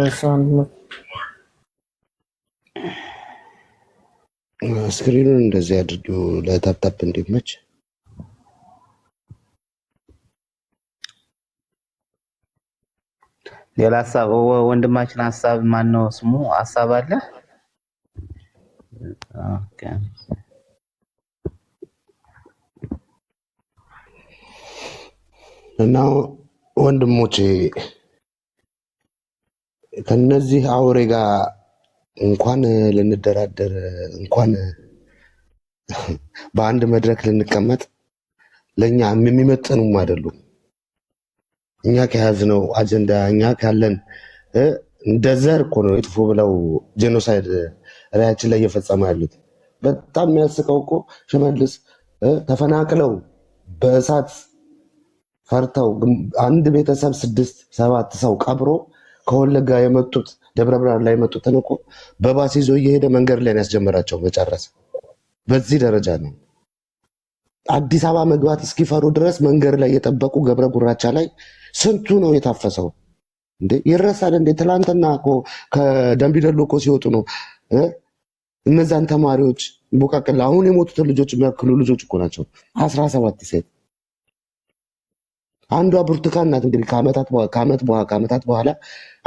እሺ ስክሪኑን እንደዚህ አድርጊው ለታፕታፕ እንዲመች። ሌላ ሀሳብ ወንድማችን ሀሳብ ማን ነው ስሙ? ሀሳብ አለ? ኦኬ እና ወንድሞቼ ከነዚህ አውሬ ጋር እንኳን ልንደራደር እንኳን በአንድ መድረክ ልንቀመጥ ለኛ የሚመጥኑም አይደሉም። እኛ ከያዝነው አጀንዳ እኛ ካለን እንደ ዘር እኮ ነው ይጥፉ ብለው ጄኖሳይድ ራያችን ላይ እየፈጸሙ ያሉት። በጣም የሚያስቀው እኮ ሽመልስ ተፈናቅለው በእሳት ፈርተው አንድ ቤተሰብ 6-7 ሰው ቀብሮ ከወለጋ የመጡት ደብረ ብርሃን ላይ የመጡትን እኮ በባስ ይዞ እየሄደ መንገድ ላይ ያስጀመራቸው መጨረስ። በዚህ ደረጃ ነው። አዲስ አበባ መግባት እስኪፈሩ ድረስ መንገድ ላይ የጠበቁ ገብረ ጉራቻ ላይ ስንቱ ነው የታፈሰው እንዴ? ይረሳል እንዴ? ትላንትና እኮ ከደምቢ ዶሎ እኮ ሲወጡ ነው እነዛን ተማሪዎች ቡቃቅላ አሁን የሞቱትን ልጆች የሚያክሉ ልጆች እኮ ናቸው። 17 ሴት አንዷ ብርቱካን ናት። እንግዲህ ከዓመታት በኋላ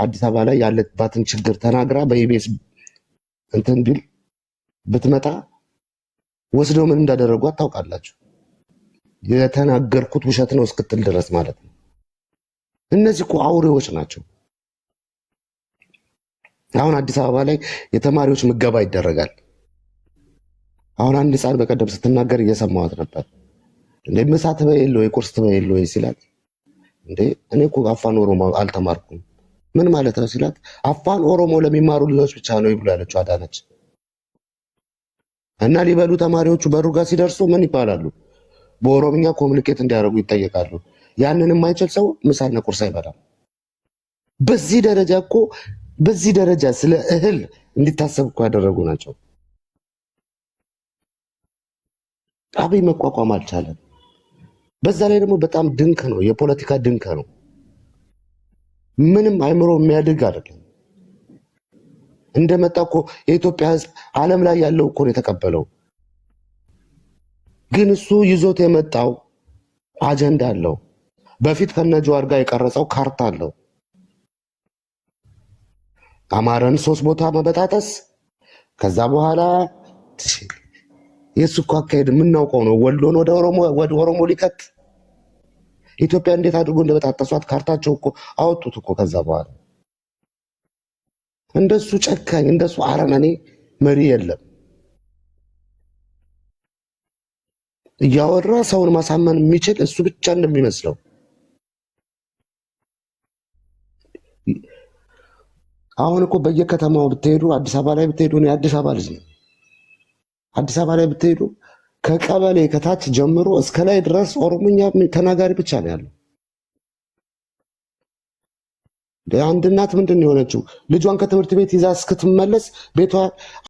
አዲስ አበባ ላይ ያለባትን ችግር ተናግራ በኢቢኤስ እንትን ቢል ብትመጣ ወስደው ምን እንዳደረጓት ታውቃላችሁ። የተናገርኩት ውሸት ነው እስክትል ድረስ ማለት ነው። እነዚህ እኮ አውሬዎች ናቸው። አሁን አዲስ አበባ ላይ የተማሪዎች ምገባ ይደረጋል። አሁን አንድ ህፃን በቀደም ስትናገር እየሰማዋት ነበር። እንዴ ምሳ ትበይል ወይ ቁርስ ትበይል ወይ ሲላት፣ እንዴ እኔ እኮ አፋን ኦሮሞ አልተማርኩም። ምን ማለት ነው ሲላት፣ አፋን ኦሮሞ ለሚማሩ ልጆች ብቻ ነው ይብሉ ያለችው አዳነች። እና ሊበሉ ተማሪዎቹ በሩ ጋር ሲደርሱ ምን ይባላሉ? በኦሮምኛ ኮሙኒኬት እንዲያደርጉ ይጠየቃሉ። ያንን የማይችል ሰው ምሳና ቁርስ አይበላም። በዚህ ደረጃ ስለ እህል እንዲታሰብ እኮ ያደረጉ ናቸው። አብይ መቋቋም አልቻለም። በዛ ላይ ደግሞ በጣም ድንክ ነው፣ የፖለቲካ ድንክ ነው። ምንም አይምሮ የሚያድግ አይደለም። እንደመጣ እኮ የኢትዮጵያ ሕዝብ ዓለም ላይ ያለው እኮ ነው የተቀበለው። ግን እሱ ይዞት የመጣው አጀንዳ አለው። በፊት ከነጀዋር ጋር የቀረጸው ካርታ አለው። አማራን 3 ቦታ መበጣጠስ፣ ከዛ በኋላ የሱ እኮ አካሄድ የምናውቀው ነው። ወሎን ወደ ኦሮሞ ሊከት ኢትዮጵያ እንዴት አድርጎ እንደበጣጠሷት ካርታቸው እኮ አወጡት እኮ። ከዛ በኋላ እንደሱ ጨካኝ እንደሱ አረመኔ መሪ የለም። እያወራ ሰውን ማሳመን የሚችል እሱ ብቻ እንደሚመስለው አሁን እኮ በየከተማው ብትሄዱ፣ አዲስ አበባ ላይ ብትሄዱ፣ እኔ አዲስ አበባ ልጅ ነኝ። አዲስ አበባ ላይ ብትሄዱ ከቀበሌ ከታች ጀምሮ እስከ ላይ ድረስ ኦሮሞኛ ተናጋሪ ብቻ ነው ያለው። አንድ እናት ምንድን ነው የሆነችው? ልጇን ከትምህርት ቤት ይዛ እስክትመለስ ቤቷ